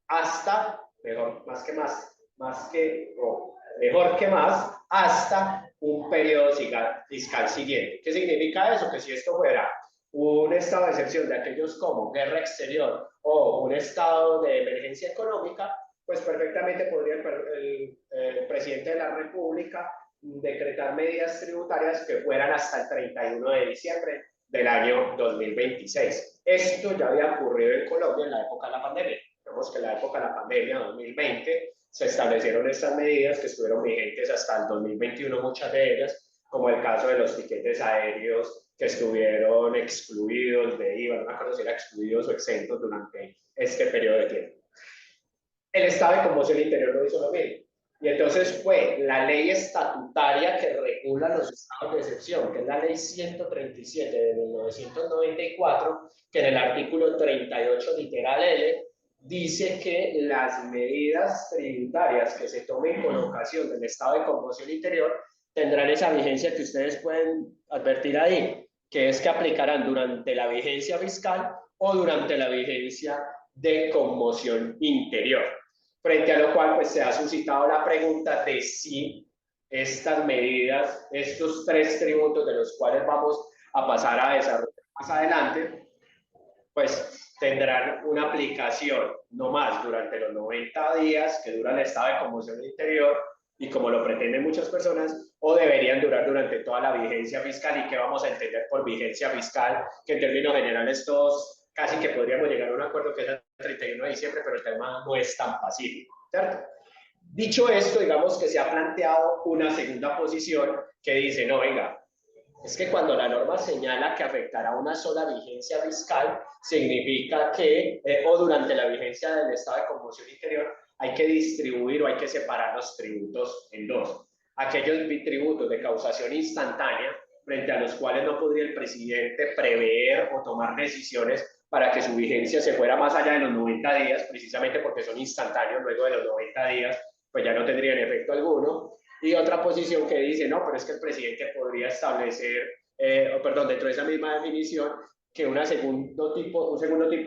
hasta, mejor, mejor que más, hasta un periodo fiscal siguiente. ¿Qué significa eso? Que si esto fuera un estado de excepción de aquellos como guerra exterior o un estado de emergencia económica, pues perfectamente podría el presidente de la República decretar medidas tributarias que fueran hasta el 31 de diciembre del año 2026. Esto ya había ocurrido en Colombia en la época de la pandemia. Vemos que en la época de la pandemia, 2020, se establecieron estas medidas que estuvieron vigentes hasta el 2021, muchas de ellas, como el caso de los tiquetes aéreos que estuvieron excluidos de IVA, no me acuerdo si eran excluidos o exentos durante este periodo de tiempo. El Estado de Conmoción Interior no hizo lo mismo. Y entonces fue la ley estatutaria que regula los estados de excepción, que es la ley 137 de 1994, que en el artículo 38 literal L dice que las medidas tributarias que se tomen con ocasión del estado de conmoción interior tendrán esa vigencia que ustedes pueden advertir ahí, que es que aplicarán durante la vigencia fiscal o durante la vigencia de conmoción interior. Frente a lo cual pues se ha suscitado la pregunta de si estas medidas, estos tres tributos de los cuales vamos a pasar a desarrollar más adelante, pues tendrán una aplicación no más durante los 90 días que dura el estado de conmoción interior y como lo pretenden muchas personas, o deberían durar durante toda la vigencia fiscal. ¿Y qué vamos a entender por vigencia fiscal? Que en términos generales todos casi que podríamos llegar a un acuerdo que es el 31 de diciembre, pero el tema no es tan pacífico, ¿cierto? Dicho esto, digamos que se ha planteado una segunda posición que dice, no, venga, es que cuando la norma señala que afectará una sola vigencia fiscal, significa que, o durante la vigencia del estado de conmoción interior, hay que distribuir o hay que separar los tributos en dos. Aquellos tributos de causación instantánea, frente a los cuales no podría el presidente prever o tomar decisiones para que su vigencia se fuera más allá de los 90 días, precisamente porque son instantáneos, luego de los 90 días, pues ya no tendrían efecto alguno. Y otra posición que dice, no, pero es que el presidente podría establecer, dentro de esa misma definición, que un segundo tipo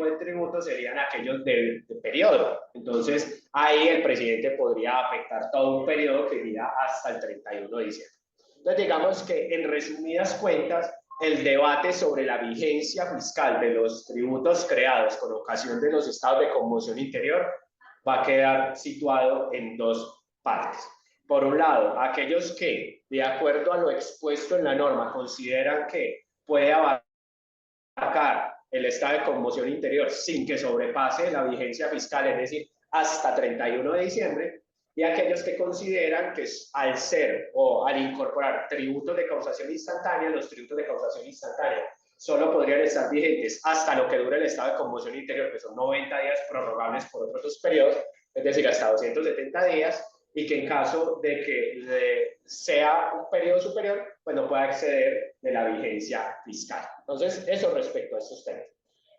de tributos serían aquellos de periodo. Entonces, ahí el presidente podría afectar todo un periodo que iría hasta el 31 de diciembre. Entonces, digamos que en resumidas cuentas, el debate sobre la vigencia fiscal de los tributos creados con ocasión de los estados de conmoción interior va a quedar situado en dos partes. Por un lado, aquellos que, de acuerdo a lo expuesto en la norma, consideran que puede abarcar el estado de conmoción interior sin que sobrepase la vigencia fiscal, es decir, hasta 31 de diciembre, y aquellos que consideran que al ser o al incorporar tributos de causación instantánea, los tributos de causación instantánea solo podrían estar vigentes hasta lo que dure el estado de conmoción interior, que son 90 días prorrogables por otros dos periodos, es decir, hasta 270 días, y que en caso de que sea un periodo superior, pues no pueda exceder de la vigencia fiscal. Entonces, eso respecto a estos temas.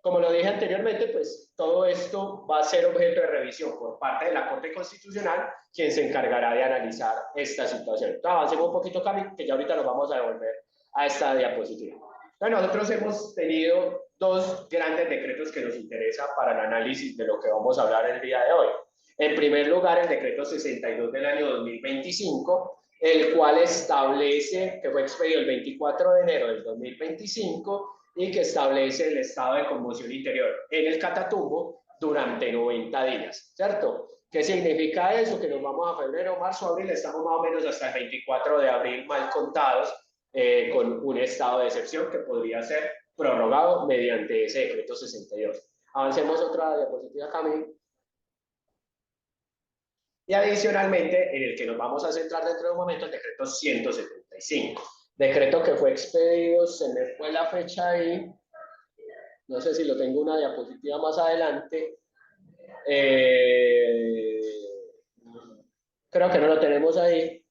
Como lo dije anteriormente, pues todo esto va a ser objeto de revisión por parte de la Corte Constitucional, quien se encargará de analizar esta situación. Entonces, avancemos un poquito, Cami, que ya ahorita nos vamos a devolver a esta diapositiva. Bueno, nosotros hemos tenido dos grandes decretos que nos interesan para el análisis de lo que vamos a hablar el día de hoy. En primer lugar, el decreto 62 del año 2025, el cual establece, que fue expedido el 24 de enero del 2025, y que establece el estado de conmoción interior en el Catatumbo durante 90 días, ¿cierto? ¿Qué significa eso? Que nos vamos a febrero, marzo, abril, estamos más o menos hasta el 24 de abril mal contados, con un estado de excepción que podría ser prorrogado mediante ese decreto 62. Avancemos otra diapositiva, Camille. Y adicionalmente, en el que nos vamos a centrar dentro de un momento, el decreto 175. Decreto que fue expedido, se me fue la fecha ahí, no sé si lo tengo una diapositiva más adelante, creo que no lo tenemos ahí,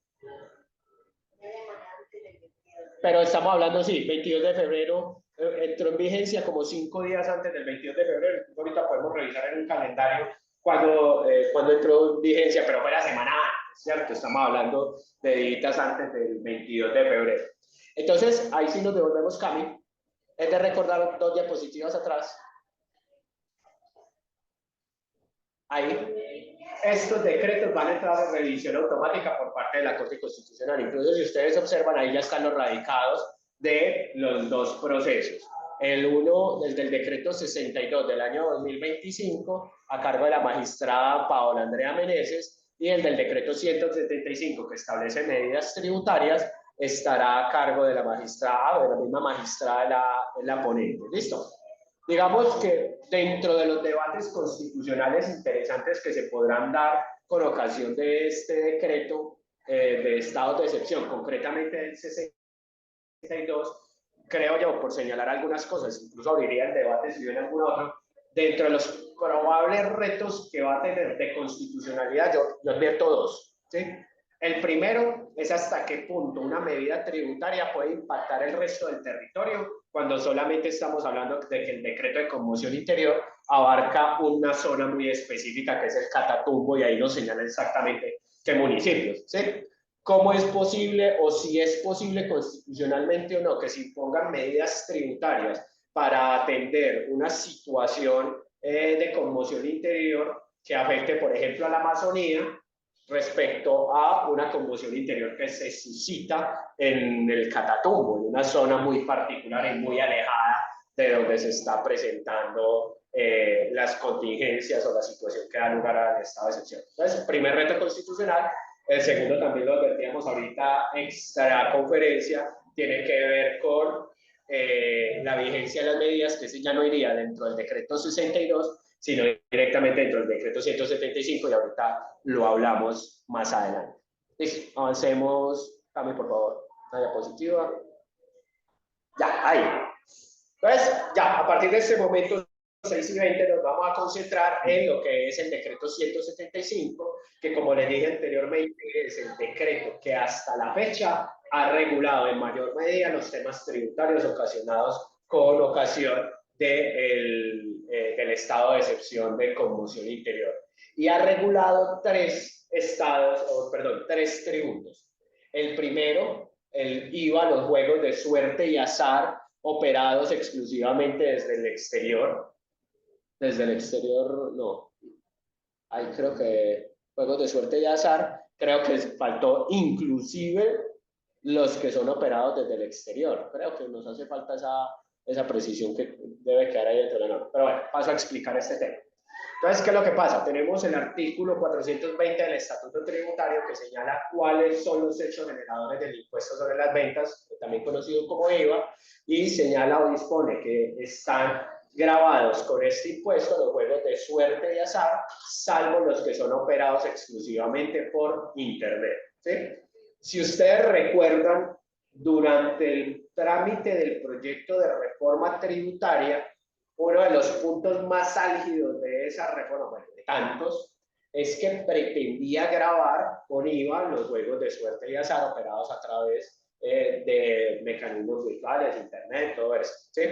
pero estamos hablando, sí, 22 de febrero, entró en vigencia como 5 días antes del 22 de febrero, ahorita podemos revisar en un calendario cuando entró en vigencia, pero fue la semana antes, ¿cierto? Estamos hablando de días antes del 22 de febrero. Entonces, ahí sí nos devolvemos, Cami. Es de recordar dos diapositivas atrás. ahí, estos decretos van a entrar en revisión automática por parte de la Corte Constitucional. Incluso si ustedes observan, ahí ya están los radicados de los dos procesos. El uno, desde el decreto 62 del año 2025, a cargo de la magistrada Paola Andrea Meneses, y el del decreto 175, que establece medidas tributarias, estará a cargo de la magistrada, de la misma magistrada en la ponente. ¿Listo? Digamos que dentro de los debates constitucionales interesantes que se podrán dar con ocasión de este decreto de estados de excepción, concretamente del 62, creo yo, por señalar algunas cosas, incluso abriría el debate si viene algún otro, dentro de los probables retos que va a tener de constitucionalidad, yo advierto dos, ¿sí? El primero es hasta qué punto una medida tributaria puede impactar el resto del territorio cuando solamente estamos hablando de que el decreto de conmoción interior abarca una zona muy específica que es el Catatumbo y ahí nos señala exactamente qué municipios, ¿sí? ¿Cómo es posible o si es posible constitucionalmente o no que se impongan medidas tributarias para atender una situación de conmoción interior que afecte, por ejemplo, a la Amazonía respecto a una conmoción interior que se suscita en el Catatumbo, en una zona muy particular y muy alejada de donde se está presentando las contingencias o la situación que da lugar al estado de excepción? Entonces, primer reto constitucional. El segundo, también lo advertíamos ahorita, extra conferencia, tiene que ver con la vigencia de las medidas, que ese ya no iría dentro del decreto 62, sino directamente dentro del decreto 175, y ahorita lo hablamos más adelante. Listo, avancemos. Cami, por favor, la diapositiva. Ya, ahí. Entonces, ya, a partir de este momento, 6:20, nos vamos a concentrar en lo que es el decreto 175, que como les dije anteriormente, es el decreto que hasta la fecha ha regulado en mayor medida los temas tributarios ocasionados con ocasión del estado de excepción de conmoción interior. Y ha regulado tres tributos. El primero, el IVA, los juegos de suerte y azar operados exclusivamente desde el exterior. Desde el exterior, no. Ahí creo que juegos de suerte y azar, creo que faltó inclusive los que son operados desde el exterior. Creo que nos hace falta esa precisión que debe quedar ahí dentro de la norma. Pero bueno, paso a explicar este tema. Entonces, ¿qué es lo que pasa? Tenemos el artículo 420 del Estatuto Tributario que señala cuáles son los hechos generadores del impuesto sobre las ventas, también conocido como IVA, y señala o dispone que están grabados con este impuesto los juegos de suerte y azar, salvo los que son operados exclusivamente por Internet, ¿sí? Si ustedes recuerdan, durante el trámite del proyecto de reforma tributaria, uno de los puntos más álgidos de esa reforma, bueno, de tantos, es que pretendía grabar con IVA los juegos de suerte y azar operados a través de mecanismos virtuales, Internet, todo eso, ¿sí?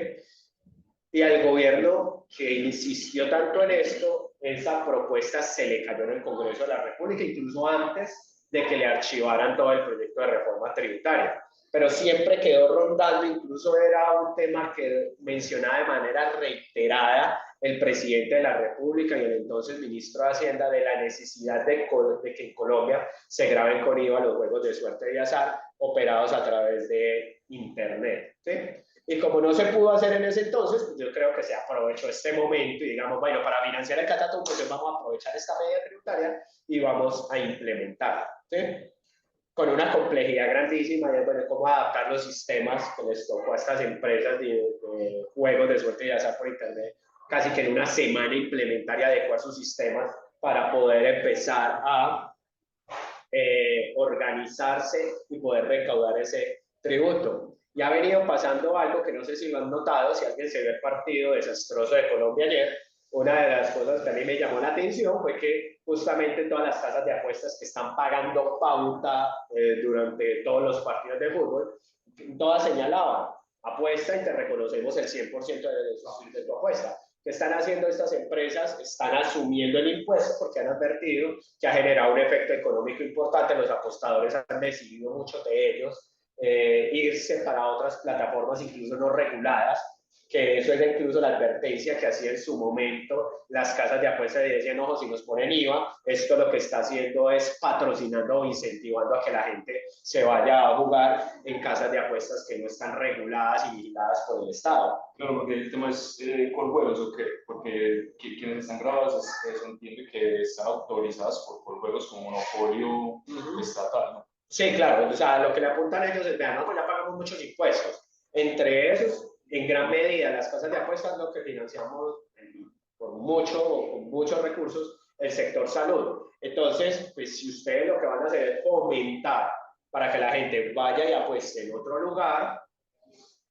Y al gobierno que insistió tanto en esto, esa propuesta se le cayó en el Congreso de la República, incluso antes de que le archivaran todo el proyecto de reforma tributaria. Pero siempre quedó rondando, incluso era un tema que mencionaba de manera reiterada el presidente de la República y el entonces ministro de Hacienda, de la necesidad de que en Colombia se graben con IVA los juegos de suerte y azar operados a través de Internet, ¿sí? Y como no se pudo hacer en ese entonces, pues yo creo que se aprovechó este momento y digamos, bueno, para financiar el Catatumbo, pues vamos a aprovechar esta medida tributaria y vamos a implementarla, ¿sí? Con una complejidad grandísima, y es bueno, cómo adaptar los sistemas que les tocó a estas empresas de juegos de suerte y azar por Internet, casi que en una semana implementar y adecuar sus sistemas para poder empezar a organizarse y poder recaudar ese tributo. Ya ha venido pasando algo que no sé si lo han notado, si alguien se ve el partido desastroso de Colombia ayer. Una de las cosas que a mí me llamó la atención fue que justamente todas las casas de apuestas que están pagando pauta durante todos los partidos de fútbol, todas señalaban, apuesta y te reconocemos el 100% de tu apuesta. ¿Qué están haciendo estas empresas? Están asumiendo el impuesto porque han advertido que ha generado un efecto económico importante. Los apostadores han decidido, muchos de ellos, irse para otras plataformas, incluso no reguladas, que eso era incluso la advertencia que hacía en su momento las casas de apuestas y decían, ojo, si nos ponen IVA, esto lo que está haciendo es patrocinando o incentivando a que la gente se vaya a jugar en casas de apuestas que no están reguladas y vigiladas por el Estado. Claro, porque el tema es con juegos, ¿o qué? Porque quienes están grabados se entiende que están autorizadas por juegos como monopolio estatal, ¿no? Sí, claro, o sea, lo que le apuntan ellos es, vean, no, pues ya pagamos muchos impuestos. Entre esos, en gran medida, las casas de apuestas lo que financiamos por mucho, con muchos recursos, el sector salud. Entonces, pues si ustedes lo que van a hacer es fomentar para que la gente vaya y apueste en otro lugar,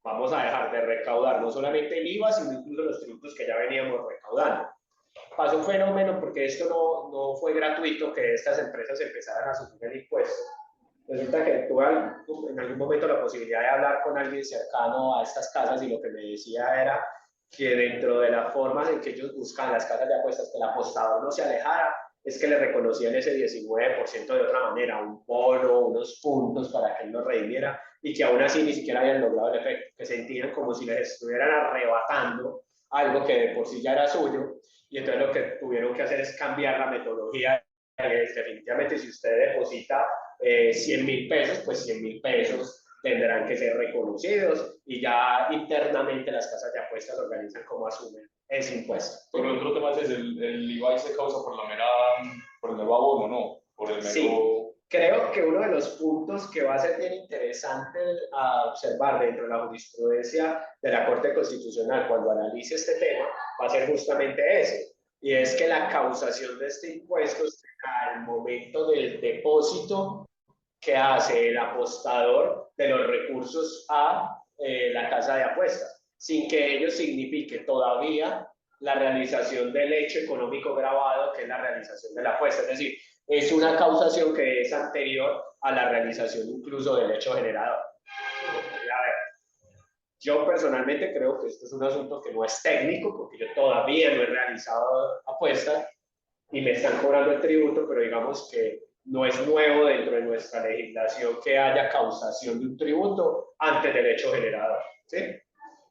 vamos a dejar de recaudar no solamente el IVA, sino incluso los tributos que ya veníamos recaudando. Pasó un fenómeno porque esto no fue gratuito, que estas empresas empezaran a sufrir el impuesto. Resulta que tuve en algún momento la posibilidad de hablar con alguien cercano a estas casas y lo que me decía era que dentro de las formas en que ellos buscan las casas de apuestas que el apostador no se alejara, es que le reconocían ese 19% de otra manera, un bono, unos puntos para que él lo redimiera y que aún así ni siquiera habían logrado el efecto, que sentían como si les estuvieran arrebatando algo que de por sí ya era suyo y entonces lo que tuvieron que hacer es cambiar la metodología. Definitivamente si usted deposita 100.000 pesos, pues 100.000 pesos tendrán que ser reconocidos y ya internamente las casas de apuestas organizan cómo asumen ese impuesto. Pero el otro tema es el IVA se causa por el mero abono, ¿no? Por el mero... Sí, creo que uno de los puntos que va a ser bien interesante a observar dentro de la jurisprudencia de la Corte Constitucional cuando analice este tema va a ser justamente ese. Y es que la causación de este impuesto es al momento del depósito que hace el apostador de los recursos a la casa de apuestas, sin que ello signifique todavía la realización del hecho económico grabado, que es la realización de la apuesta. Es decir, es una causación que es anterior a la realización incluso del hecho generador. A ver, yo personalmente creo que esto es un asunto que no es técnico, porque yo todavía no he realizado apuestas y me están cobrando el tributo, pero digamos que no es nuevo dentro de nuestra legislación que haya causación de un tributo antes del hecho generador. ¿Sí?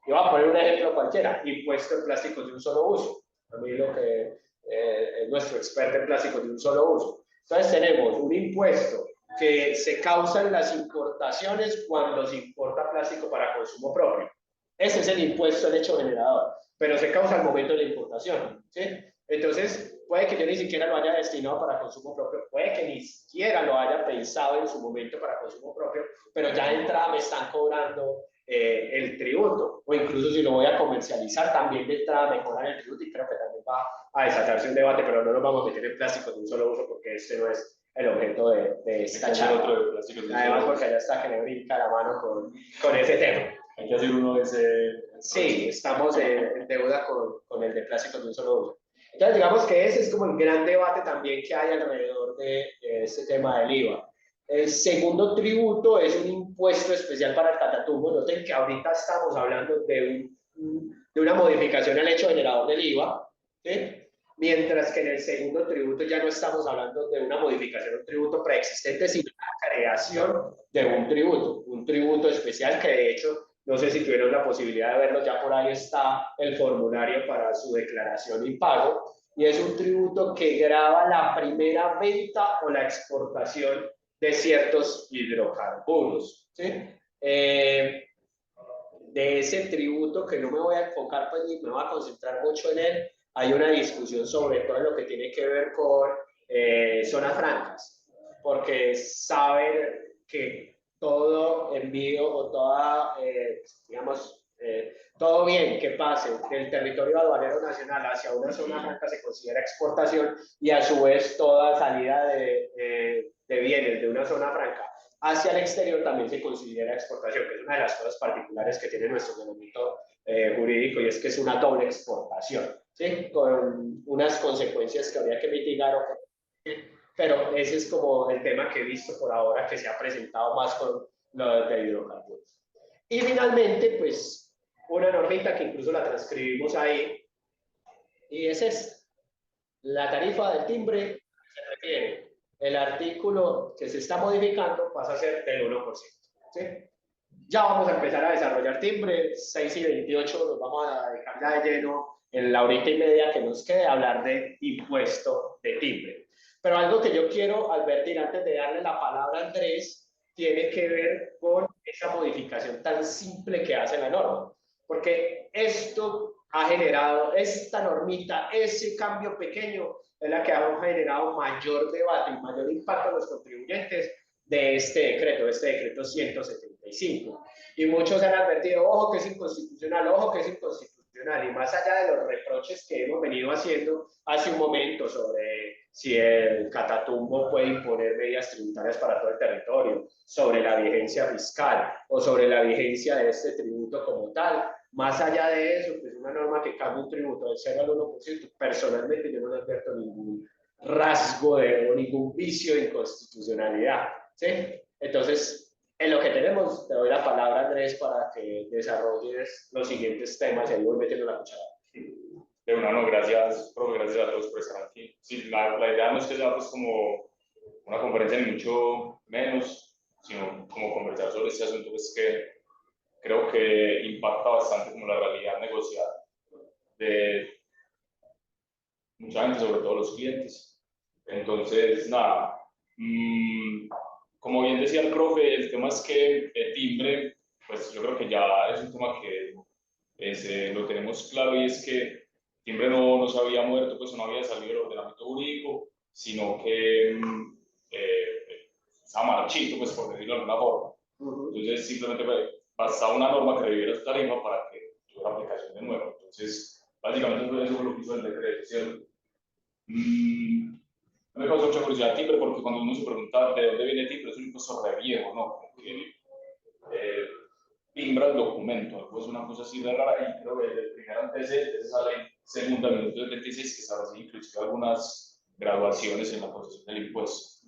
Y voy a poner un ejemplo cualquiera, impuesto en plásticos de un solo uso. A mí lo que es nuestro experto en plásticos de un solo uso. Entonces tenemos un impuesto que se causa en las importaciones cuando se importa plástico para consumo propio. Ese es el impuesto al hecho generador, pero se causa al momento de la importación. ¿Sí? Entonces, puede que yo ni siquiera lo haya destinado para consumo propio, puede que ni siquiera lo haya pensado en su momento para consumo propio, pero ya de entrada me están cobrando el tributo, o incluso si lo voy a comercializar, también de entrada me cobran el tributo y creo que también va a desatarse un debate, pero no nos vamos a meter en plásticos de un solo uso porque este no es el objeto de esta charla. Además, porque allá está que le brinca la mano con ese tema. Hay que hacer uno de ese... Sí, estamos en deuda con el de plásticos de un solo uso. Entonces, digamos que ese es como el gran debate también que hay alrededor de este tema del IVA. El segundo tributo es un impuesto especial para el Catatumbo. Noten que ahorita estamos hablando de una modificación al hecho generador del IVA, ¿sí? Mientras que en el segundo tributo ya no estamos hablando de una modificación de un tributo preexistente, sino la creación de un tributo especial que de hecho no sé si tuvieron la posibilidad de verlo, ya por ahí está el formulario para su declaración y pago, y es un tributo que grava la primera venta o la exportación de ciertos hidrocarburos. ¿Sí? De ese tributo, que no me voy a enfocar, pues ni me voy a concentrar mucho en él, hay una discusión sobre todo lo que tiene que ver con zonas francas, porque saben que todo envío o toda, digamos, todo bien que pase del territorio aduanero nacional hacia una zona franca se considera exportación y a su vez toda salida de bienes de una zona franca hacia el exterior también se considera exportación, que es una de las cosas particulares que tiene nuestro ordenamiento jurídico y es que es una doble exportación, ¿sí? Con unas consecuencias que habría que mitigar pero ese es como el tema que he visto por ahora que se ha presentado más con los de hidrocarburos. Y finalmente, pues, una normita que incluso la transcribimos ahí, y es esta. La tarifa del timbre se refiere, el artículo que se está modificando pasa a ser del 1%. ¿Sí? Ya vamos a empezar a desarrollar timbre, 6:28, nos vamos a dedicar ya de lleno en la horita y media que nos quede a hablar de impuesto de timbre. Pero algo que yo quiero advertir antes de darle la palabra a Andrés, tiene que ver con esa modificación tan simple que hace la norma. Porque esto ha generado, esta normita, ese cambio pequeño, es la que ha generado mayor debate y mayor impacto a los contribuyentes de este decreto 175. Y muchos han advertido, ojo que es inconstitucional, ojo que es inconstitucional. Y más allá de los reproches que hemos venido haciendo hace un momento sobre si el Catatumbo puede imponer medidas tributarias para todo el territorio, sobre la vigencia fiscal o sobre la vigencia de este tributo como tal, más allá de eso, pues una norma que cambia un tributo del 0 al 1%, personalmente yo no advierto ningún rasgo o ningún vicio de inconstitucionalidad. ¿Sí? Entonces, en lo que tenemos, te doy la palabra, Andrés, para que desarrolles los siguientes temas y ahí voy metiendo la cuchara. De una, no, gracias, profe, gracias a todos por estar aquí. Sí, la idea no es que sea pues como una conferencia ni mucho menos, sino como conversar sobre este asunto pues, que creo que impacta bastante como la realidad negociada de mucha gente, sobre todo los clientes. Entonces, nada, como bien decía el profe, el tema es que el timbre, pues yo creo que ya es un tema que lo tenemos claro, y es que timbre no se había muerto, pues no había salido del ordenamiento jurídico, sino que estaba marchito, pues por decirlo de alguna forma. Entonces simplemente bastaba una norma que reviviera su tarifa para que tuviera aplicación de nuevo. Entonces, básicamente eso fue lo que hizo el decreto, ¿cierto? Me causó mucha curiosidad timbre, porque cuando uno se pregunta de dónde viene timbre, es un impuesto re viejo, ¿no? Como que timbra el documento, pues una cosa así de rara, y creo que el primer antecedente es esa ley segunda de 1976 que establecía inclusive algunas graduaciones en la concesión del impuesto.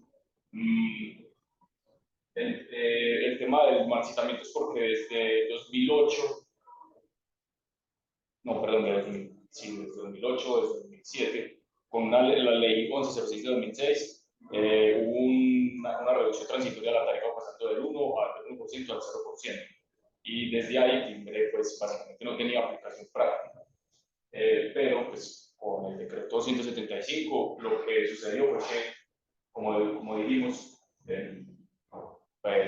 El tema del marchitamiento es porque desde 2008, no, perdón, desde 2008, desde 2007, con la ley 1106 de 2006, hubo una reducción transitoria de la tarifa pasando del 1 al 1% al 0%. Y desde ahí timbre pues básicamente no tenía aplicación práctica. Pero pues con el decreto 175 lo que sucedió fue que, como dijimos,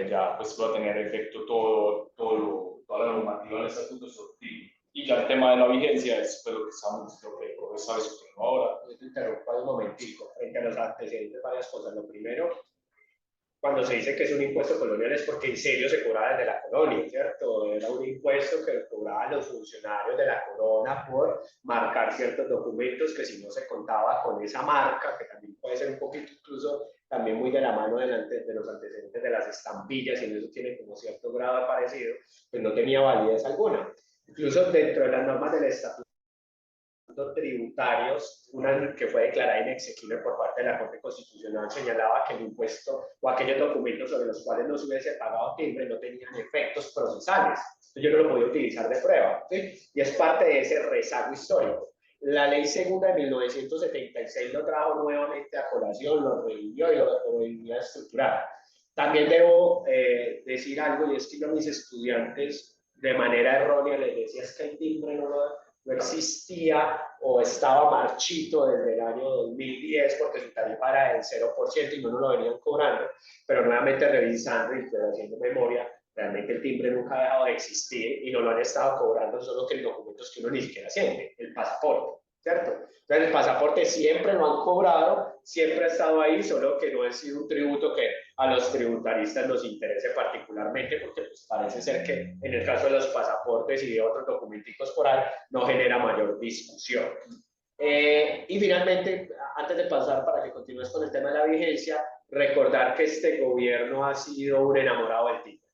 ya pues va a tener efecto toda la normativa del estatuto sortido. Y ya el tema de la vigencia es pues, lo que estamos, lo que está discutiendo ahora. Yo te interrumpo un momentico, frente a los antecedentes, varias cosas. Lo primero, cuando se dice que es un impuesto colonial es porque en serio se cobraba desde la colonia, ¿cierto? Era un impuesto que cobraban los funcionarios de la corona por marcar ciertos documentos que si no se contaba con esa marca, que también puede ser un poquito incluso también muy de la mano de los antecedentes de las estampillas, y en eso tiene como cierto grado de parecido, pues no tenía validez alguna. Incluso dentro de las normas del estatuto tributarios, una que fue declarada inexequible por parte de la Corte Constitucional, señalaba que el impuesto o aquellos documentos sobre los cuales no se hubiese pagado timbre no tenían efectos procesales. Entonces yo no lo podía utilizar de prueba, ¿sí? Y es parte de ese rezago histórico. La ley segunda de 1976 lo trajo nuevamente a colación, lo revivió y lo volvió a estructurar. También debo decir algo, y es que yo a mis estudiantes de manera errónea les decía es que el timbre no existía o estaba marchito desde el año 2010 porque su tarifa era del 0% y no nos lo venían cobrando, pero nuevamente revisando y haciendo memoria, realmente el timbre nunca ha dejado de existir y no lo han estado cobrando, solo que el documento es que uno ni siquiera siente, el pasaporte, ¿cierto? Entonces el pasaporte siempre lo han cobrado, siempre ha estado ahí, solo que no ha sido un tributo que a los tributaristas nos interese particularmente, porque pues parece ser que en el caso de los pasaportes y de otros documenticos por ahí no genera mayor discusión. Y finalmente, antes de pasar para que continúes con el tema de la vigencia, recordar que este gobierno ha sido un enamorado del timbre.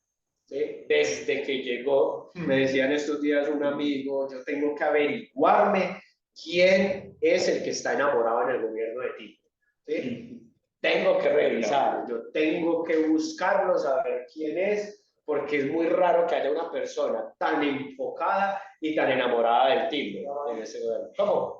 ¿Sí? Desde que llegó, me decían estos días un amigo, yo tengo que averiguarme quién es el que está enamorado en el gobierno de timbre. ¿Sí? Tengo que revisar, yo tengo que buscarlo, saber quién es, porque es muy raro que haya una persona tan enfocada y tan enamorada del timbre en ese gobierno. ¿Cómo?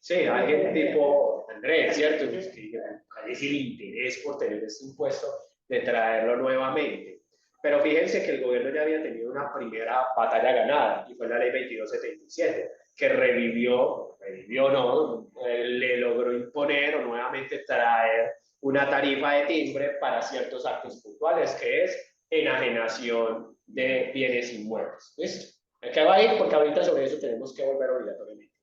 Sí, alguien tipo Andrés, ¿cierto? ¿Cuál es el interés por tener este impuesto de traerlo nuevamente? Pero fíjense que el gobierno ya había tenido una primera batalla ganada, y fue la ley 2277, que revivió no, le logró imponer o nuevamente traer una tarifa de timbre para ciertos actos puntuales, que es enajenación de bienes inmuebles. ¿Listo? ¿Qué va a ir? Porque ahorita sobre eso tenemos que volver obligatoriamente.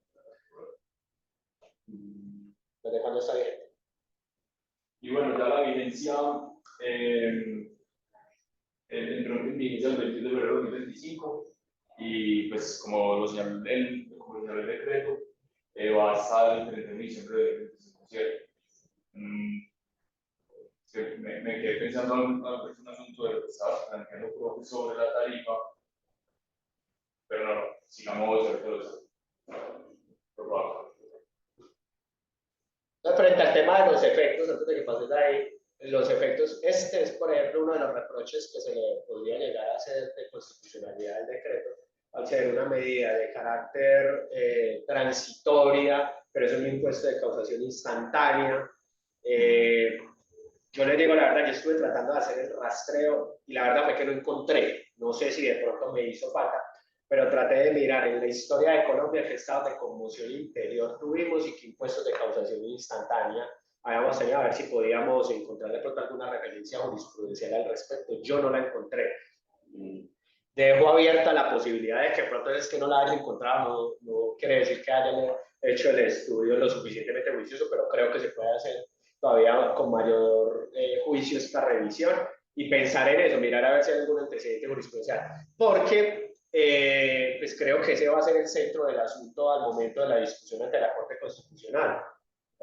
¿Desde cuándo está vigente? Y bueno, ya la vigencia entró en vigencia el 22 de febrero de 2025 y pues como lo señaló el decreto, va a estar el 31 de diciembre de 2025, ¿cierto? Me quedé pensando en un asunto de lo que estaba planteando profe sobre la tarifa, pero no, sigamos ahorita por favor. Frente al tema de los efectos, antes de que pases ahí, los efectos, este es, por ejemplo, uno de los reproches que se le podría llegar a hacer de constitucionalidad del decreto, al ser una medida de carácter transitoria, pero es un impuesto de causación instantánea. Yo les digo la verdad, yo estuve tratando de hacer el rastreo y la verdad fue que no encontré, no sé si de pronto me hizo falta, pero traté de mirar en la historia de Colombia qué estados de conmoción interior tuvimos y qué impuestos de causación instantánea habíamos tenido, a ver si podíamos encontrar de pronto alguna referencia jurisprudencial al respecto. Yo no la encontré. Dejo abierta la posibilidad de que pronto es que no la hayan encontrado, no quiere decir que hayan hecho el estudio lo suficientemente juicioso, pero creo que se puede hacer todavía con mayor juicio esta revisión y pensar en eso, mirar a ver si hay algún antecedente jurisprudencial, porque pues creo que ese va a ser el centro del asunto al momento de la discusión ante la Corte Constitucional,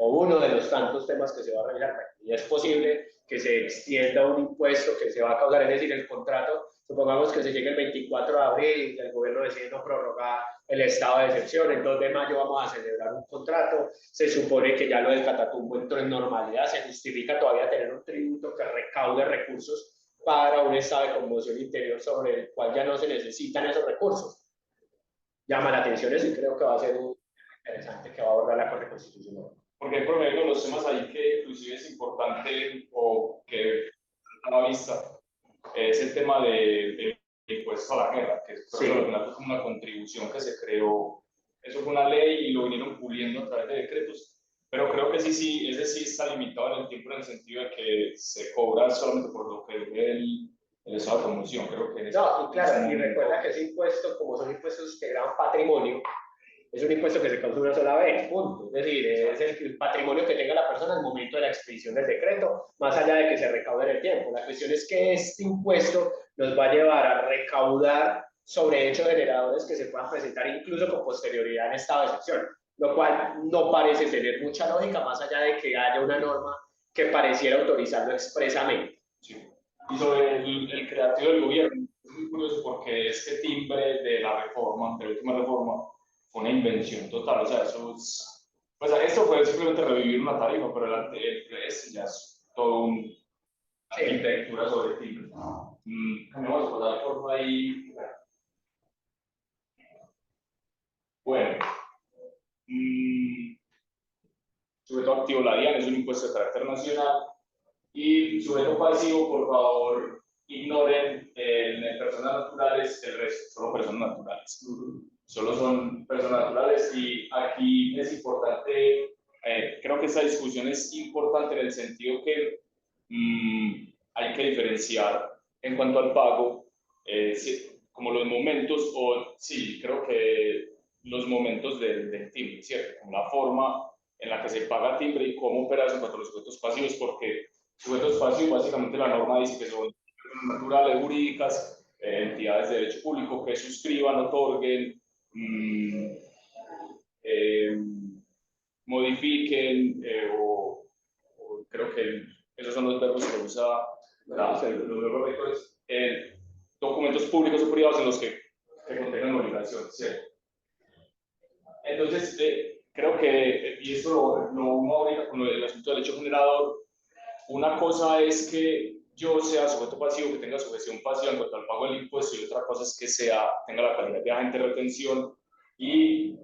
o uno de los tantos temas que se va a revisar. Y es posible que se extienda un impuesto que se va a causar, es decir, el contrato, supongamos que se llegue el 24 de abril y el gobierno decide no prorrogar el estado de excepción, el 2 de mayo vamos a celebrar un contrato, se supone que ya lo del Catatumbo entró en normalidad, se justifica todavía tener un tributo que recaude recursos para un estado de conmoción interior sobre el cual ya no se necesitan esos recursos. Llama la atención eso y creo que va a ser un interesante que va a abordar la Corte Constitucional. Porque, por ejemplo, los temas ahí que inclusive es importante o que a la vista es el tema del impuesto a la guerra, que es como una contribución que se creó. Eso fue una ley y lo vinieron puliendo a través de decretos, pero creo que ese sí está limitado en el tiempo en el sentido de que se cobra solamente por lo que dure el estado de conmoción. Creo que no, y claro, y recuerda que ese impuesto, como son impuestos que graban patrimonio, es un impuesto que se causa una sola vez, punto. Es decir, es el patrimonio que tenga la persona al momento de la expedición del decreto, más allá de que se recaude en el tiempo. La cuestión es que este impuesto nos va a llevar a recaudar sobre hechos generadores que se puedan presentar incluso con posterioridad en estado de excepción, lo cual no parece tener mucha lógica, más allá de que haya una norma que pareciera autorizarlo expresamente. Sí. Y sobre el creativo del gobierno, es muy curioso porque este timbre de la reforma, de la última reforma, fue una invención total. O sea, eso es, pues esto fue simplemente revivir una tarifa, pero este ya es todo un arquitectura sobre timbre. Vamos a pasar por ahí. Bueno, sujeto activo la DIAN es un impuesto de carácter nacional. Y sujeto pasivo, por favor, ignoren en personas naturales el resto, solo personas naturales. Solo son personas naturales y aquí es importante, creo que esta discusión es importante en el sentido que hay que diferenciar en cuanto al pago, como los momentos, o sí, creo que los momentos del timbre, ¿cierto? Como la forma en la que se paga timbre y cómo operas en cuanto a los sujetos pasivos, porque sujetos pasivos, básicamente la norma dice que son personas naturales, jurídicas, entidades de derecho público que suscriban, otorguen, modifiquen o creo que esos son los verbos que usa los verbos rectores, documentos públicos o privados en los que contengan obligaciones, ¿cierto? Entonces, creo que, y esto lo uno ahorita con el asunto del hecho generador, una cosa es que yo sea sujeto pasivo, que tenga sujeción pasiva en cuanto al pago del impuesto, y otra cosa es que tenga la calidad de agente de retención y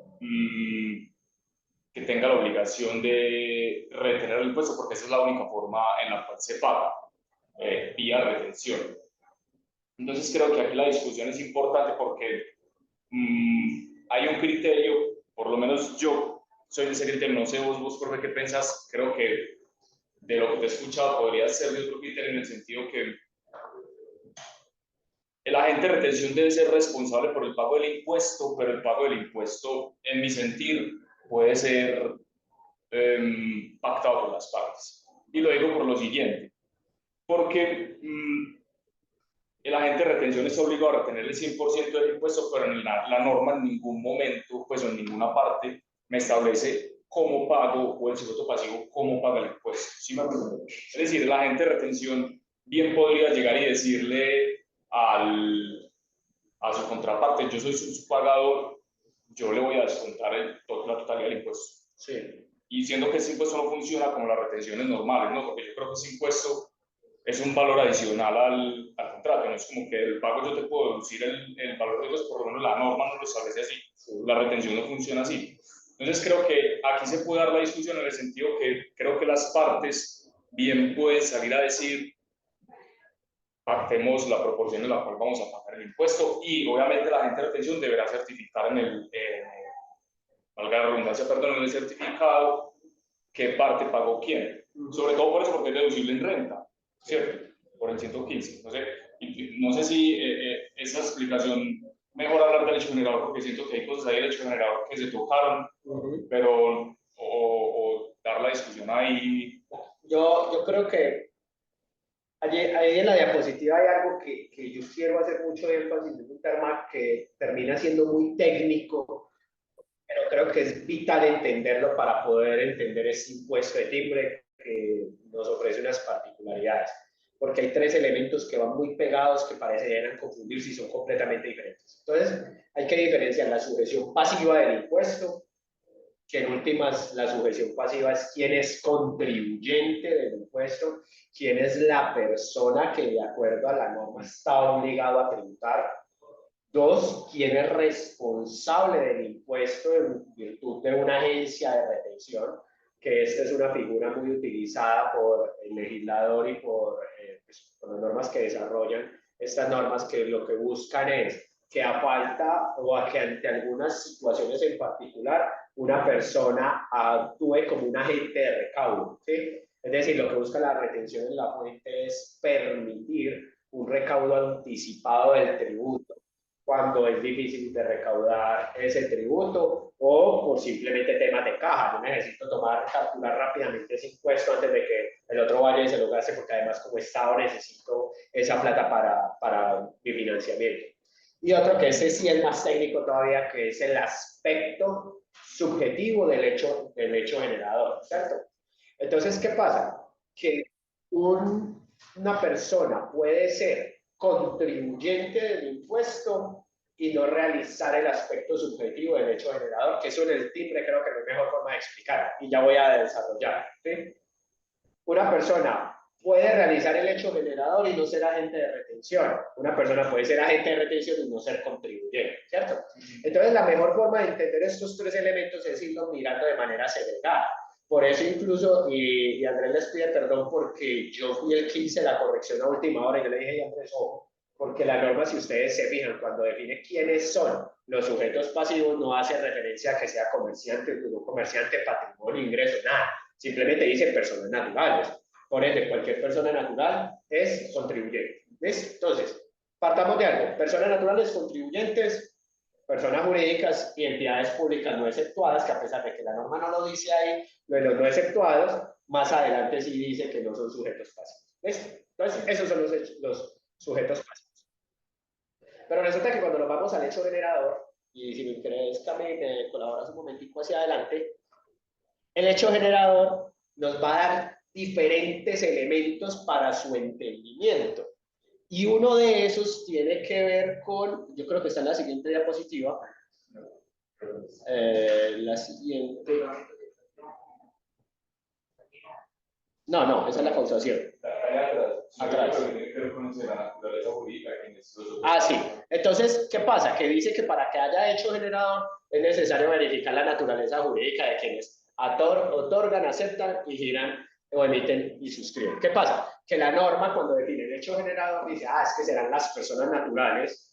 que tenga la obligación de retener el impuesto, porque esa es la única forma en la cual se paga, vía retención. Entonces creo que aquí la discusión es importante porque hay un criterio, por lo menos yo soy de ese criterio, no sé vos, profe, qué pensás, creo que de lo que te he escuchado podría ser de otro criterio en el sentido que el agente de retención debe ser responsable por el pago del impuesto, pero el pago del impuesto, en mi sentir, puede ser pactado por las partes. Y lo digo por lo siguiente, porque el agente de retención está obligado a retener el 100% del impuesto, pero en la norma en ningún momento, pues en ninguna parte, me establece cómo pago o el sujeto pasivo cómo paga el impuesto. ¿Sí me entiendes? Es decir, el agente de retención bien podría llegar y decirle a su contraparte, yo soy su pagador, yo le voy a descontar la totalidad del impuesto. Sí. Y siendo que ese impuesto no funciona como las retenciones normales, ¿no? Porque yo creo que ese impuesto es un valor adicional al contrato, no es como que el pago yo te puedo deducir el valor de los, por lo menos la norma no lo establece así, la retención no funciona así. Entonces creo que aquí se puede dar la discusión en el sentido que creo que las partes bien pueden salir a decir pactemos la proporción en la cual vamos a pagar el impuesto y obviamente la agente de retención deberá certificar valga la redundancia, perdón, en el certificado qué parte pagó quién. Sobre todo por eso, porque es deducible en renta, ¿cierto? Por el 115. No sé si esa explicación mejor hablar del hecho generador, porque siento que hay cosas ahí del hecho generador que se tocaron, pero o dar la discusión ahí. Yo creo que ahí en la diapositiva hay algo que yo quiero hacer mucho énfasis, es un tema que termina siendo muy técnico, pero creo que es vital entenderlo para poder entender ese impuesto de timbre que nos ofrece unas particularidades, porque hay tres elementos que van muy pegados que parecieran confundirse y son completamente diferentes. Entonces, hay que diferenciar la sujeción pasiva del impuesto, que en últimas la sujeción pasiva es quién es contribuyente del impuesto, quién es la persona que de acuerdo a la norma está obligado a tributar. Dos, quién es responsable del impuesto en virtud de una agencia de retención, que esta es una figura muy utilizada por el legislador y por las normas que desarrollan estas normas, que lo que buscan es que a falta o a que ante algunas situaciones en particular una persona actúe como un agente de recaudo, ¿sí? Es decir, lo que busca la retención en la fuente es permitir un recaudo anticipado del tributo cuando es difícil de recaudar ese tributo o por simplemente temas de caja. Yo necesito capturar rápidamente ese impuesto antes de que el otro vaya y se lo gaste, porque además como Estado necesito esa plata para mi financiamiento. Y otro que ese sí es más técnico todavía, que es el aspecto subjetivo del hecho generador, ¿cierto? Entonces, ¿qué pasa? Que una persona puede ser contribuyente del impuesto y no realizar el aspecto subjetivo del hecho generador, que eso en el timbre creo que no es mejor forma de explicar, y ya voy a desarrollar. ¿Sí? Una persona puede realizar el hecho generador y no ser agente de retención. Una persona puede ser agente de retención y no ser contribuyente, ¿cierto? Entonces, la mejor forma de entender estos tres elementos es irlos mirando de manera segregada. Por eso incluso, y Andrés les pide perdón porque yo fui el que hice la corrección a última hora y yo le dije a Andrés, ojo, porque la norma, si ustedes se fijan, cuando define quiénes son los sujetos pasivos, no hace referencia a que sea comerciante, no comerciante, patrimonio, ingreso, nada. Simplemente dice personas naturales. Por ende, cualquier persona natural es contribuyente. ¿Ves? Entonces, partamos de algo. Personas naturales, contribuyentes, personas jurídicas y entidades públicas no exceptuadas, que a pesar de que la norma no lo dice ahí, lo de los no exceptuados, más adelante sí dice que no son sujetos pasivos. ¿Ves? Entonces, esos son los sujetos pasivos. Pero resulta que cuando nos vamos al hecho generador, y si me interesa, me colaboras un momentico hacia adelante, el hecho generador nos va a dar diferentes elementos para su entendimiento. Y uno de esos tiene que ver con, yo creo que está en la siguiente diapositiva, la siguiente. No, esa es la causación. Atrás. Ah, sí. Entonces, ¿qué pasa? Que dice que para que haya hecho generador es necesario verificar la naturaleza jurídica de quienes otorgan, aceptan y giran o emiten y suscriben. ¿Qué pasa? Que la norma cuando define el hecho generador dice, es que serán las personas naturales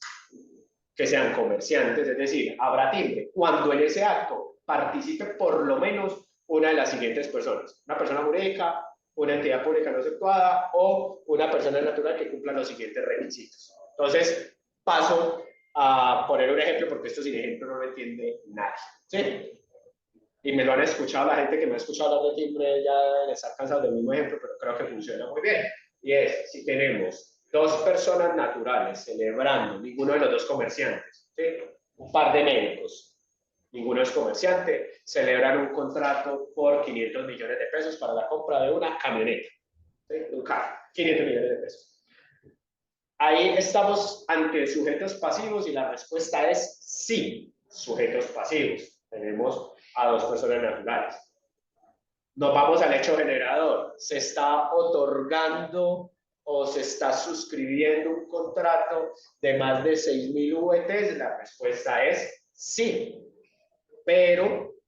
que sean comerciantes, es decir, habrá timbre cuando en ese acto participe por lo menos una de las siguientes personas, una persona jurídica, una entidad pública no exceptuada o una persona natural que cumpla los siguientes requisitos. Entonces, paso a poner un ejemplo porque esto sin ejemplo no lo entiende nadie. ¿Sí? Y me lo han escuchado, la gente que me ha escuchado hablar de timbre ya deben estar cansados del mismo ejemplo, pero creo que funciona muy bien. Y es, si tenemos dos personas naturales celebrando, ninguno de los dos comerciantes, ¿sí? Un par de médicos, ninguno es comerciante, celebran un contrato por 500 millones de pesos para la compra de una camioneta, ¿sí? Un carro, 500 millones de pesos. Ahí estamos ante sujetos pasivos y la respuesta es sí, sujetos pasivos. Tenemos a dos personas naturales. Nos vamos al hecho generador. ¿Se está otorgando o se está suscribiendo un contrato de más de 6.000 VTs? La respuesta es sí. Pero,